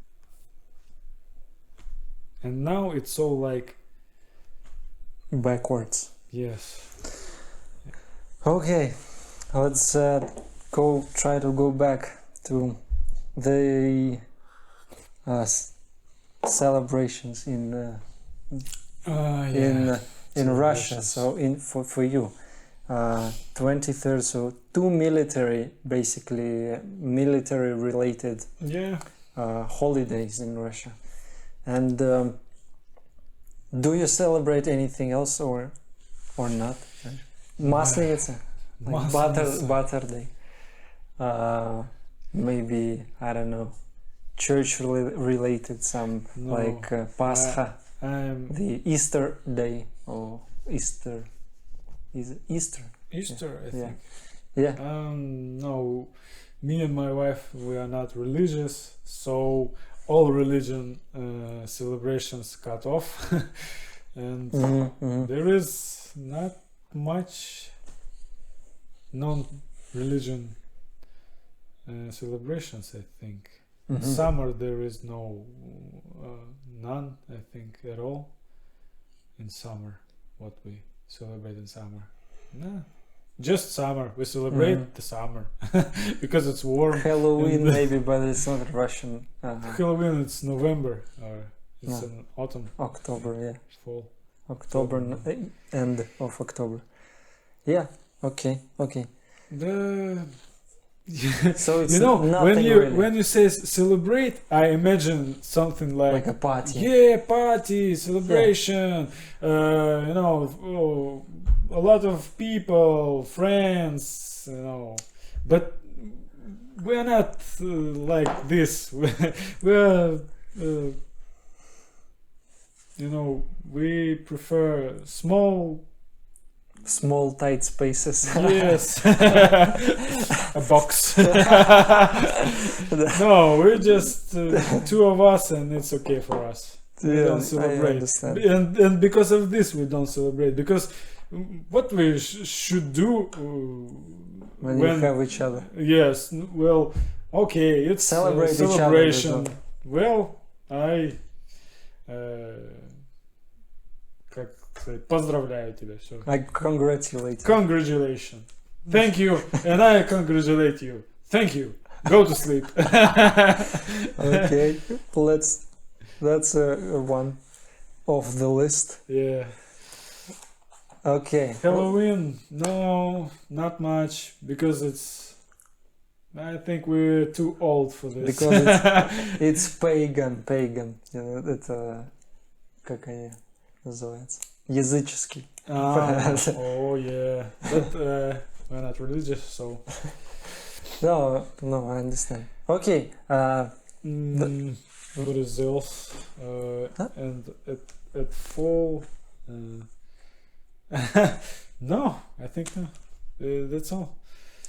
And now it's all like backwards. yes. Okay, let's try to go back to the celebrations in Russia. So for you, 23rd. So two military related holidays in Russia. And do you celebrate anything else or not? Masleniца, like butter day. Maybe, I don't know, church related, some like Pascha, the Easter day, or Easter. Is it Easter? Easter, I think. Yeah. No, me and my wife, we are not religious, so all religion celebrations cut off, and there is not much non-religion celebrations, I think. In summer there is none, I think, at all. In summer, what we celebrate in summer? No, just summer. We celebrate the summer because it's warm. Halloween maybe, but it's not Russian. Halloween, it's November, or it's in autumn. October, yeah. Fall. October, end of October. Yeah. Okay. So it's when you say celebrate, I imagine something like a party. Yeah, party, celebration. A lot of people, friends. But we're not like this. We're we prefer small tight spaces. Yes. A box. No, we're just two of us and it's okay for us. We don't celebrate. I understand. And because of this we don't celebrate, because what we should do when you have each other. Yes, well, okay, it's celebrate celebration. Each other. Well, поздравляю тебя. Все. I congratulate you. Congratulations. Thank you. And I congratulate you. Thank you. Go to sleep. Okay. That's one of the list. Yeah. Okay. Halloween, no, not much, because I think we're too old for this. Because it's pagan. Это как они называются? Языческий. Oh yeah. But we're not religious, so. No, I understand. Okay. What is else? And at fall. No, I think no. That's all.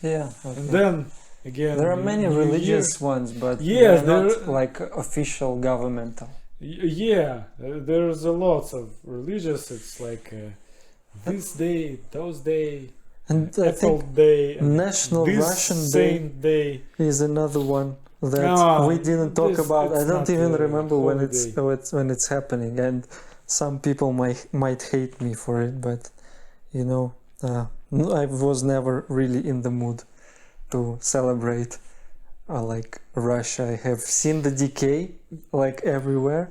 Yeah. Okay. And then again, there are many religious ones, but yes, they're not like official governmental. Yeah, there's a lot of religious. It's like this day, those day, and I think day, National Russian Day is another one that we didn't talk about. I don't even remember when it's happening, and some people might hate me for it, but I was never really in the mood to celebrate like Russia. I have seen the decay like everywhere,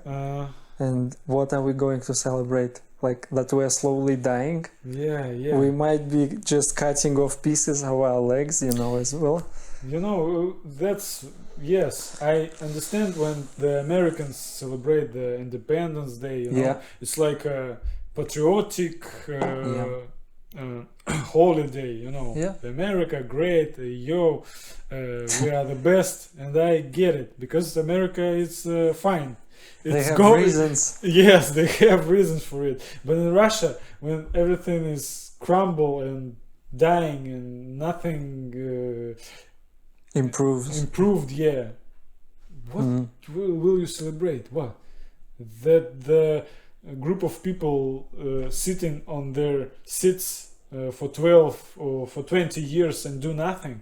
and what are we going to celebrate? Like that we're slowly dying? Yeah. We might be just cutting off pieces of our legs, as well. You know, that's yes. I understand when the Americans celebrate the Independence Day. You know, Yeah. it's like a patriotic holiday. You know, Yeah. America, great, we are the best, and I get it because America is fine. They have going. reasons. Yes, they have reasons for it. But in Russia, when everything is crumble and dying and nothing improved, yeah. What will you celebrate? What? That the group of people sitting on their seats for 12 or for 20 years and do nothing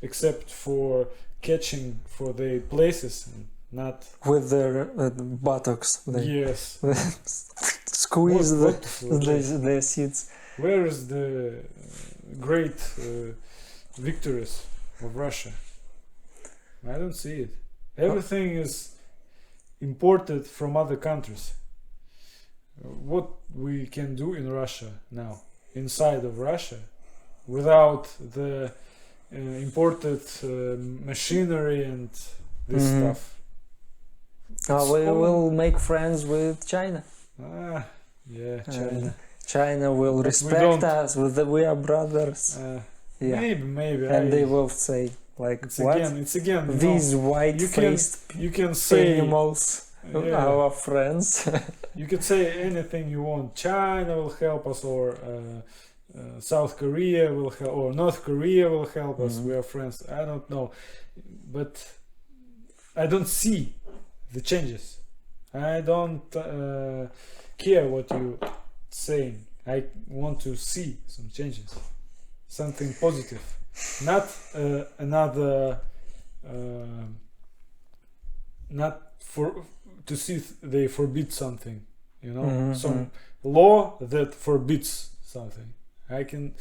except for catching for their places and not with their buttocks. They yes. squeeze their seats. Where is the great victories of Russia? I don't see it. Everything is imported from other countries. What we can do in Russia now, inside of Russia, without the imported machinery and this stuff. We will make friends with China. China. China will But respect us. We are brothers. Maybe. And they will say, like, it's what? It's again. These white-faced you can say animals are our friends. You can say anything you want. China will help us, or South Korea will help, or North Korea will help us. We are friends. I don't know, but I don't see the changes. I don't care what you saying. I want to see some changes, something positive, not another, not for to see they forbid something, you know, some law that forbids something. I can.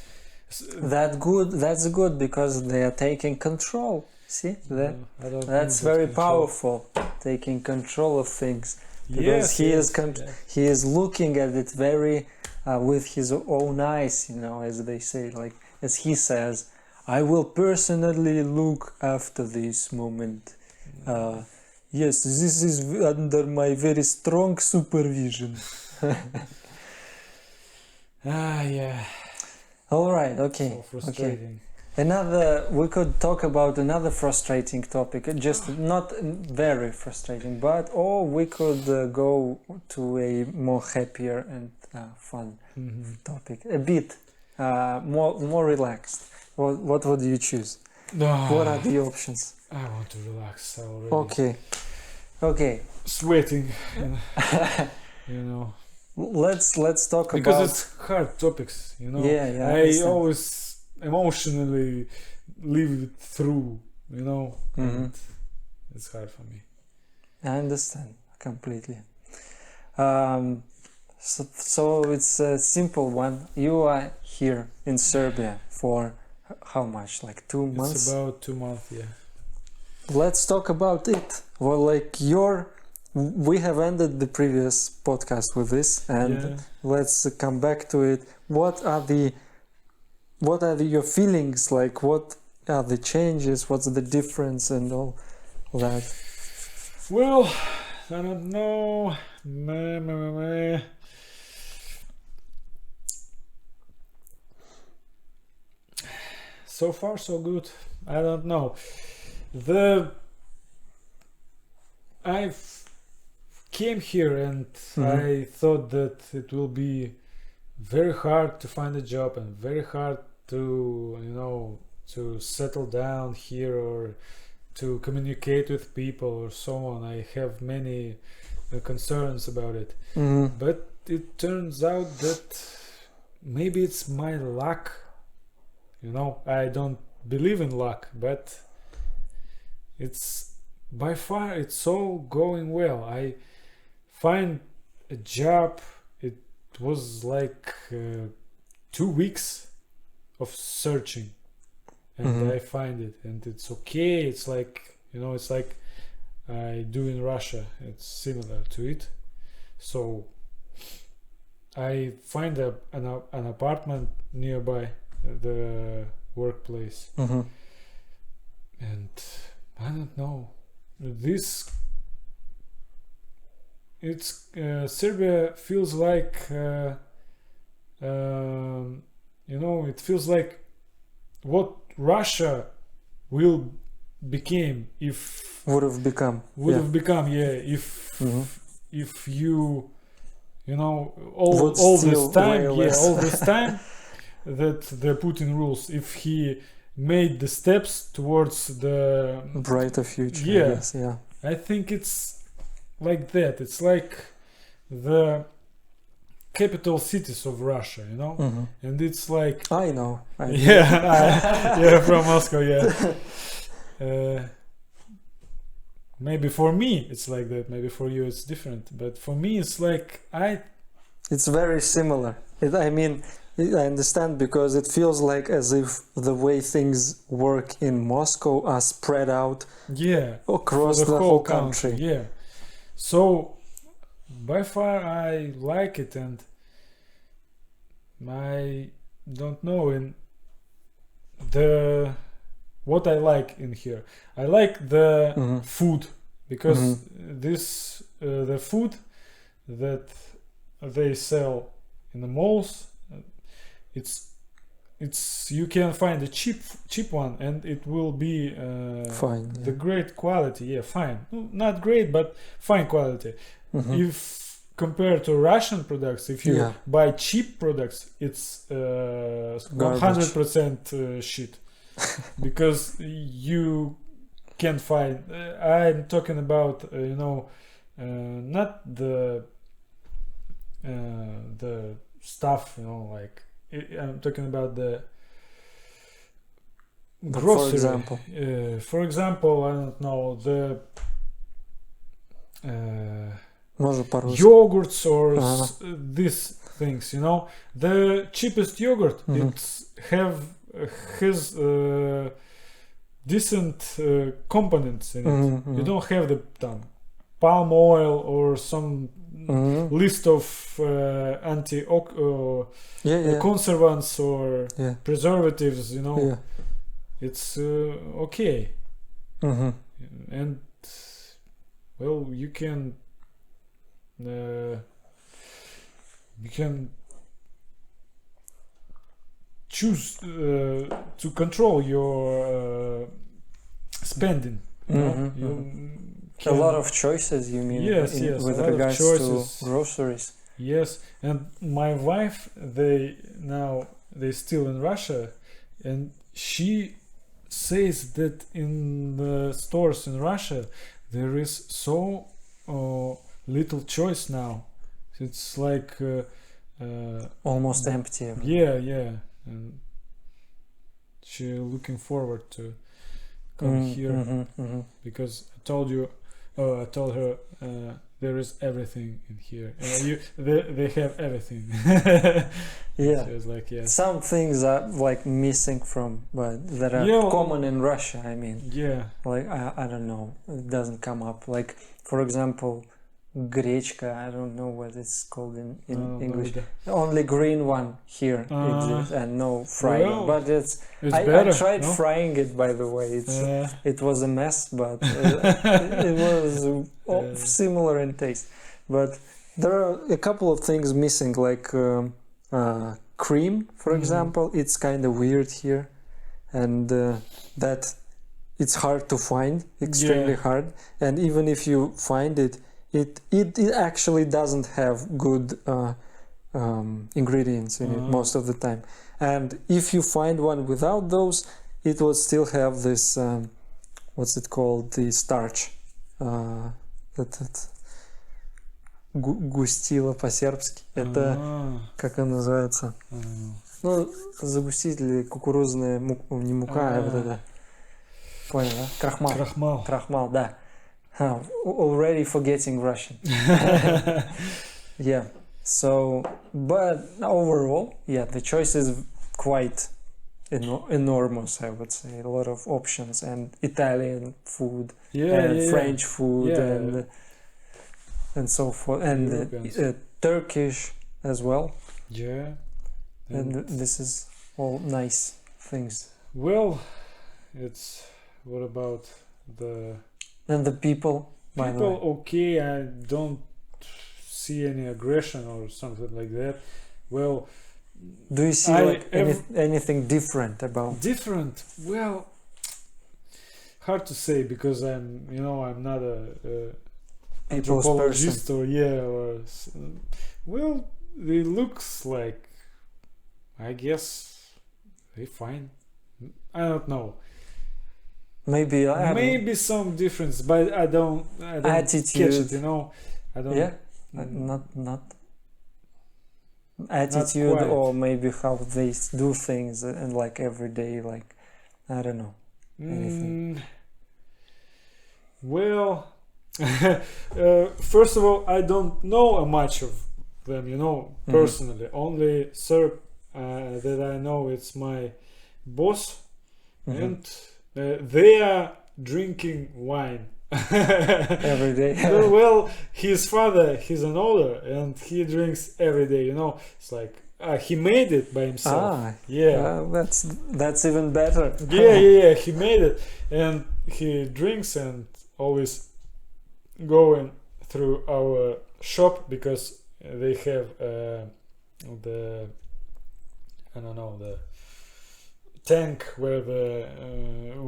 That's good because they are taking control. See, that's very powerful, taking control of things. Because he is looking at it very with his own eyes, you know, as they say, like as he says, I will personally look after this moment. Yes, this is under my very strong supervision. Yeah. All right. Okay. So frustrating. We could talk about another frustrating topic, just not very frustrating, or we could go to a more happier and fun topic, a bit more relaxed. What would you choose? What are the options? I want to relax already. Okay. Sweating, you know. Let's talk because about it's hard topics, you know. I always emotionally live it through, you know. And it's hard for me. I understand completely. So it's a simple one. You are here in Serbia for how much? Like 2 months? It's about 2 months, yeah. Let's talk about it. Well, like we have ended the previous podcast with this, and let's come back to it. What are your feelings like? What are the changes? What's the difference and all that? Well, I don't know. So far, so good. I don't know. I came here and I thought that it will be very hard to find a job and very hard to, you know, to settle down here or to communicate with people or so on. I have many concerns about it. But it turns out that maybe it's my luck. You know, I don't believe in luck, but it's by far it's all going well. I find a job. It was like 2 weeks of searching, and I find it, and it's okay. It's like, you know, it's like I do in Russia. It's similar to it. So I find an apartment nearby the workplace, and I don't know. This it's Serbia feels like it feels like what Russia will became if Would have become. if all Would this still time way less. all this time that the Putin rules, if he made the steps towards the Brighter future. Yeah. Yes, yeah. I think it's like that. It's like the capital cities of Russia, and it's like I know. From Moscow, maybe for me it's like that, maybe for you it's different, but for me it's like It's very similar. I understand, because it feels like as if the way things work in Moscow are spread out across the whole country. Yeah. So by far I like it, and I don't know what I like in here. I like the food, because this the food that they sell in the malls, it's you can find a cheap one, and it will be Fine. the great quality. Fine, not great, but fine quality. If compared to Russian products, if you buy cheap products, it's 100% shit. Because you can find I'm talking about not the stuff, like I'm talking about the grocery. For example, I don't know, the yogurts or these things, the cheapest yogurt has decent components in it. You don't have the palm oil or some list of conservants or preservatives, it's okay. And well, you can choose to control your spending. A lot of choices, you mean? Yes, with regards to groceries. Yes, and my wife, they still in Russia, and she says that in the stores in Russia there is so little choice now. It's like almost empty. Yeah, and she looking forward to come here because I told her there is everything in here. They have everything. Yeah. So it's like, some things are like missing but that are common in Russia. Like I don't know, it doesn't come up. Like, for example, grechka, I don't know what it's called in English. Only green one here exists, and no fried one. But I tried frying it, by the way. It was a mess, but it was similar in taste. But there are a couple of things missing, like cream, for example. It's kind of weird here, and that it's hard to find, extremely hard. And even if you find it, it actually doesn't have good ingredients in it most of the time. And if you find one without those, it will still have this what's it called, the starch, густила по-сербски. Это как он называется? Ну, загустители, кукурузная не мука, а вот это. Понял, да? Крахмал, да. Already forgetting Russian. Yeah. So, but overall, the choice is quite enormous, I would say. A lot of options, and Italian food, and French food, and so forth, and Turkish as well. Yeah. And this is all nice things. Well, it's What about the And the people, by the people? way. Okay, I don't see any aggression or something like that. Well, Do you see I like ev- anything different about? different. Well, hard to say because I'm not a People's anthropologist or well, it looks like, I guess they fine. I don't know. Maybe I don't know. Maybe some difference, but I don't catch Attitude. it. I don't. Yeah, mm, not attitude, quite. or maybe how they do things and like every day, like I don't know. Anything. Well, first of all, I don't know much of them, personally. Only Serb that I know, it's my boss, Mhm. and they are drinking wine Every day. well, his father, he's an older, and he drinks every day. It's like he made it by himself. Yeah. That's even better. Yeah. He made it, and he drinks and always going through our shop because they have the the tank where the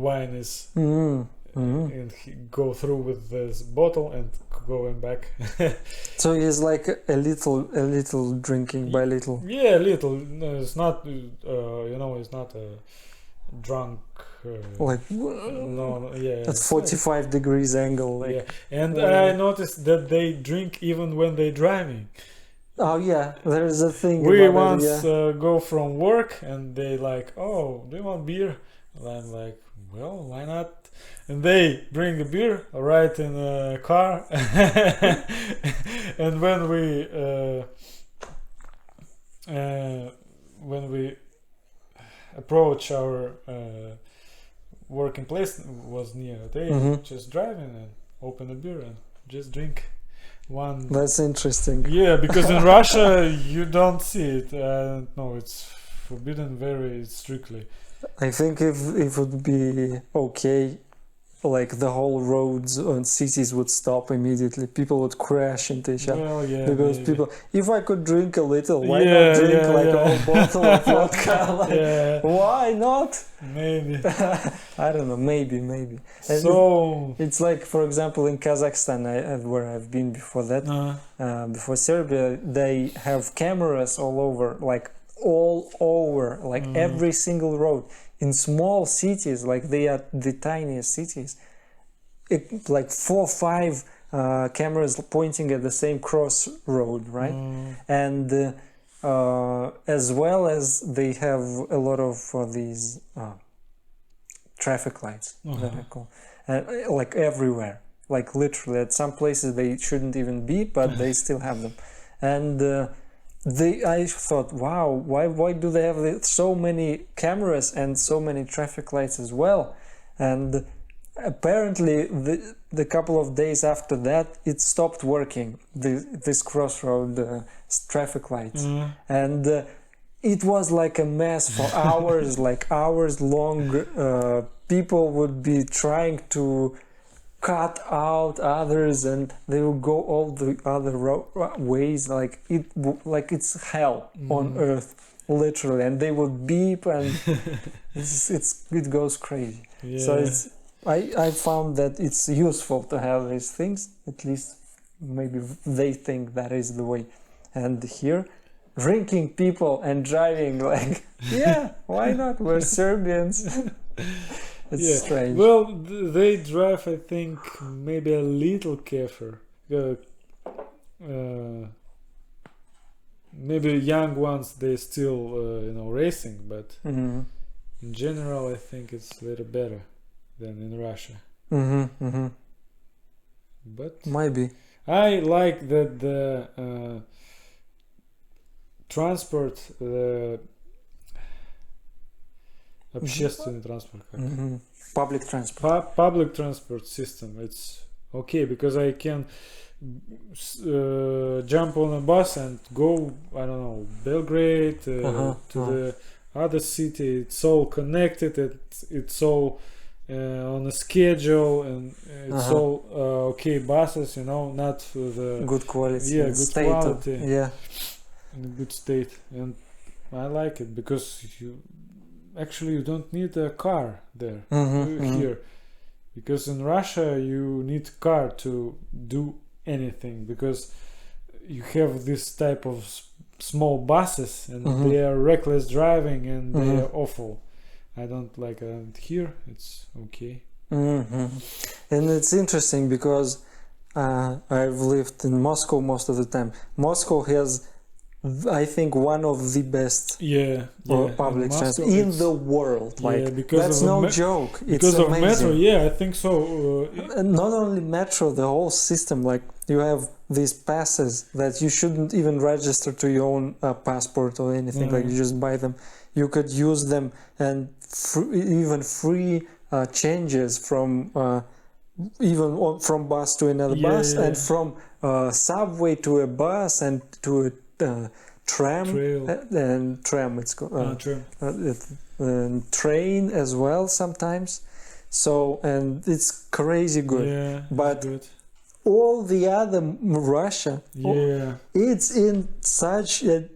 wine is, and he go through with this bottle and going back. So he's like a little drinking by little. Yeah, little. No, it's not. It's not a drunk. Like No, yeah. at 45 degrees angle. Like, yeah, and Wow. I noticed that they drink even when they're driving. oh yeah, there's a thing We about once it. Yeah. go from work and they like, oh, do you want beer? And I'm like, well, why not? And they bring a beer right in a car. And when we approach our working place was near, they just driving and open a beer and just drink one. That's interesting. Yeah, because in Russia you don't see it. No, it's forbidden very strictly. I think if it would be okay, like the whole roads and cities would stop immediately. People would crash into each other. Well, yeah, Because maybe. people, if I could drink a little, why Yeah, not drink yeah, like yeah. a whole bottle of vodka? Like, Yeah, why not? maybe. I don't know. Maybe. And So, it's like, for example, in Kazakhstan, where I've been before that, before Serbia, they have cameras all over, like every single road. In small cities, like they are the tiniest cities, like 4 or 5 cameras pointing at the same crossroad, right? And as well as they have a lot of these traffic lights that I call, like everywhere, like literally at some places they shouldn't even be, but they still have them. And I thought, wow, why do they have so many cameras and so many traffic lights as well? And apparently the couple of days after that it stopped working, this crossroad traffic lights. And it was like a mess for hours, like hours long. People would be trying to cut out others and they will go all the other ways, like it's hell on earth, literally, and they would beep and it goes crazy. So I found that it's useful to have these things, at least maybe they think that is the way. And here, drinking people and driving, like, yeah, why not? We're Serbians. It's strange. Well, they drive, I think, maybe a little careful. Maybe young ones, they still, racing, but in general, I think it's a little better than in Russia. But maybe I like that the transport, общественный транспорт, public transport. Public transport system, it's okay because I can jump on a bus and go, I don't know, Belgrade to the other city. It's all connected. It's all on a schedule, and it's Uh-huh. all okay buses, you know, not the Good quality. yeah, and good state quality. Yeah. in a good state, and I like it because you don't need a car there here, because in Russia you need car to do anything, because you have this type of small buses, and they are reckless driving, and they are awful. I don't like it. And here it's okay. And it's interesting because I've lived in Moscow most of the time. Moscow has, I think, one of the best Yeah, public in Moscow transport in it's- the world. yeah, Like because that's of no me- joke. It's because of amazing. metro. Yeah, I think so. And not only metro, the whole system. Like you have these passes that you shouldn't even register to your own passport or anything. Like you just buy them. You could use them, and even free changes from from bus to another bus, and from subway to a bus, and to a tram Trail. and tram. It's called Tram. and train as well sometimes. So, and it's crazy good. Yeah, But good. all the other Russia, Yeah, it's in such a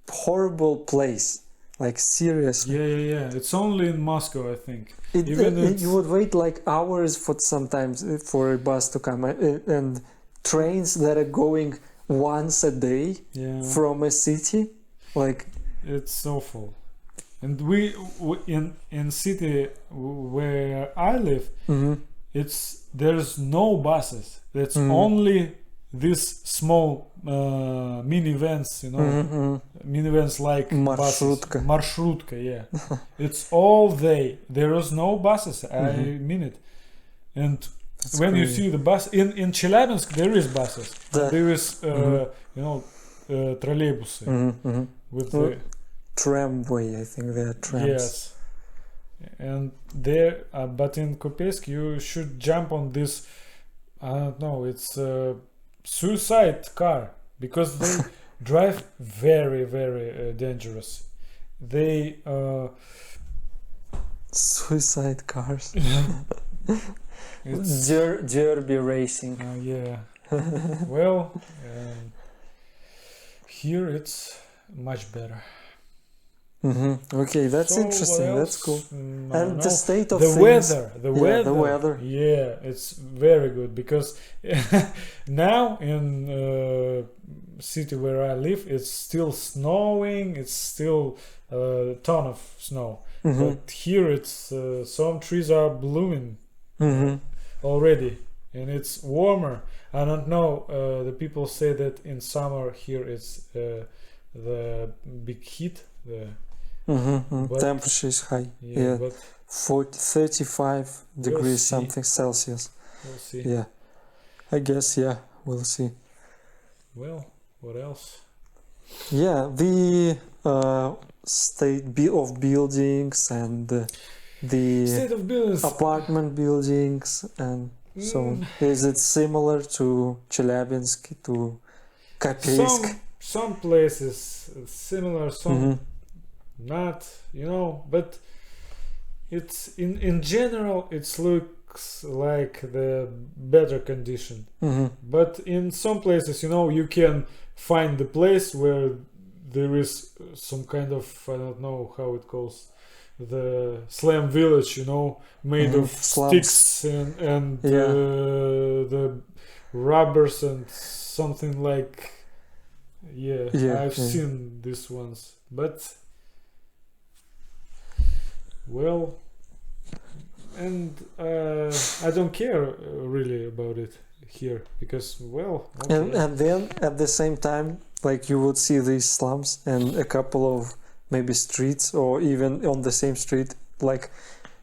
horrible place. Like seriously, yeah. It's only in Moscow, I think. you would wait like hours for sometimes for a bus to come, and trains that are going once a day from a city, like it's awful. And we in city where I live, there's no buses. It's only these small minivans, you know, minivans like Marshrutka. buses. Marshrutka, yeah. It's all they. There is no buses. I mean it. And That's when you crazy. see the bus in Chelyabinsk, there is buses. There is you know, троллейбусы with the tramway. I think they are trams. yes. And there, but in Kopeysk, you should jump on this. I don't know. It's a suicide car, because they drive very, very dangerous. They Suicide cars. it's Derby racing. yeah. Well, here it's much better. Okay, that's So interesting. what That's else? cool. I And don't the know. state of the things. weather, the Yeah, weather, the weather. yeah, it's very good, because now in city where I live, it's still snowing. It's still a ton of snow, but here it's some trees are blooming already, and it's warmer. I don't know. The people say that in summer here it's the big heat. But- Temperature is high. Yeah, but 35 degrees see. something Celsius. we'll see. Yeah, I guess. Yeah, we'll see. Well, what else? Yeah, the state of buildings and the State of business. apartment buildings and so on. Is it similar to Chelyabinsk, to Kopeysk? Some places similar, some not, you know, but it's in general it looks like the better condition. But in some places, you know, you can find the place where there is some kind of, I don't know how it calls, the slum village, you know, made of Slums. sticks and the rubbers and something like. Yeah, I've seen these ones, but well, and I don't care really about it here, because well, okay. And then at the same time, like you would see these slums and a couple of maybe streets, or even on the same street, like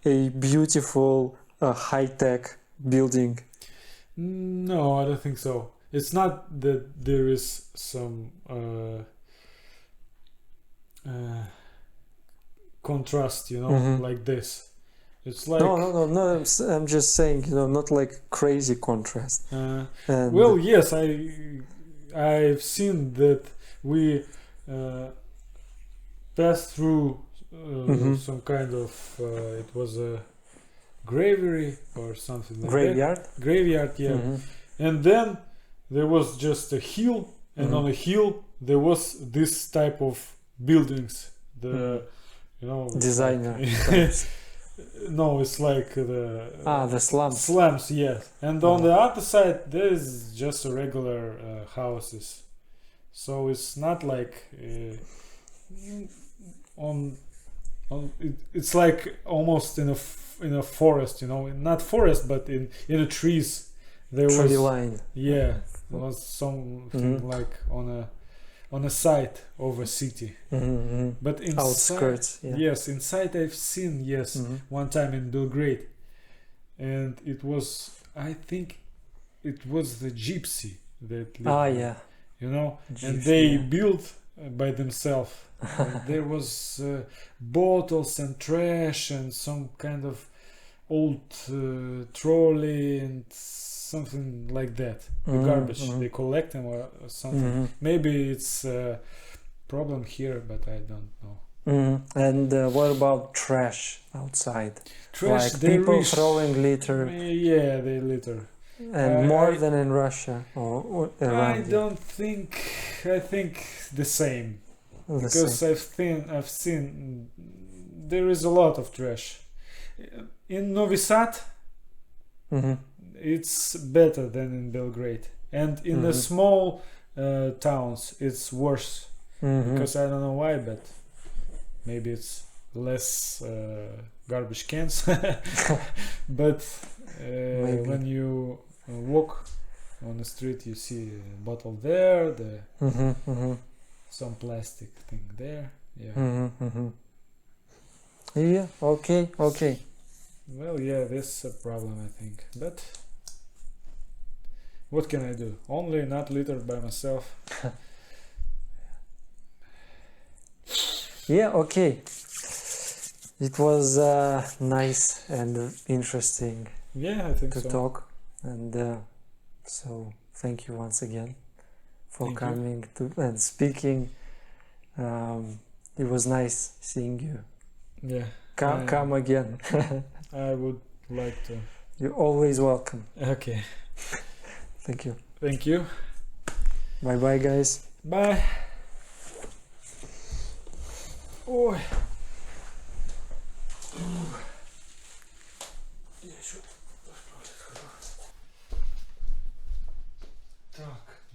a beautiful high-tech building. No, I don't think so. It's not that there is some contrast, you know, like this. It's like No. I'm just saying, you know, not like crazy contrast. And well, yes, I've seen that we passed through some kind of it was a graveyard or something like Graveyard. that. Graveyard, yeah. And then there was just a hill, and on a hill there was this type of buildings. The Designer. no, it's like the slums. Slums, yes. And on the other side there is just a regular houses. So it's not like it's like almost in a forest, not forest, but in the trees. There Tree was line. there was something like on a side of a city. But inside, Outskirts. Yeah. yes, inside I've seen one time in Belgrade, and it was, I think it was the gypsy that lived there, yeah. and they built by themselves. There was bottles and trash and some kind of old trolley and something like that. The garbage they collect them or something. Maybe it's a problem here, but I don't know. And what about trash outside? Trash, like they people throwing litter. Yeah, they litter. And more than in Russia or around. I don't think. I think the same. The Because same. I've seen there is a lot of trash. In Novi Sad, it's better than in Belgrade, and in the small towns it's worse. Because I don't know why, but maybe it's less garbage cans. But when you walk on the street, you see a bottle there, some plastic thing there. Yeah. Yeah. Okay. Well, yeah, that's a problem, I think. But what can I do? Only not litter by myself. Yeah. Okay. It was nice and interesting Yeah, I think to so. talk, and so thank you once again for Thank you. coming and speaking. It was nice seeing you. Yeah. Come again. I would like to. You're always welcome. Okay. Thank you. Thank you. Bye bye, guys. Bye. Ой.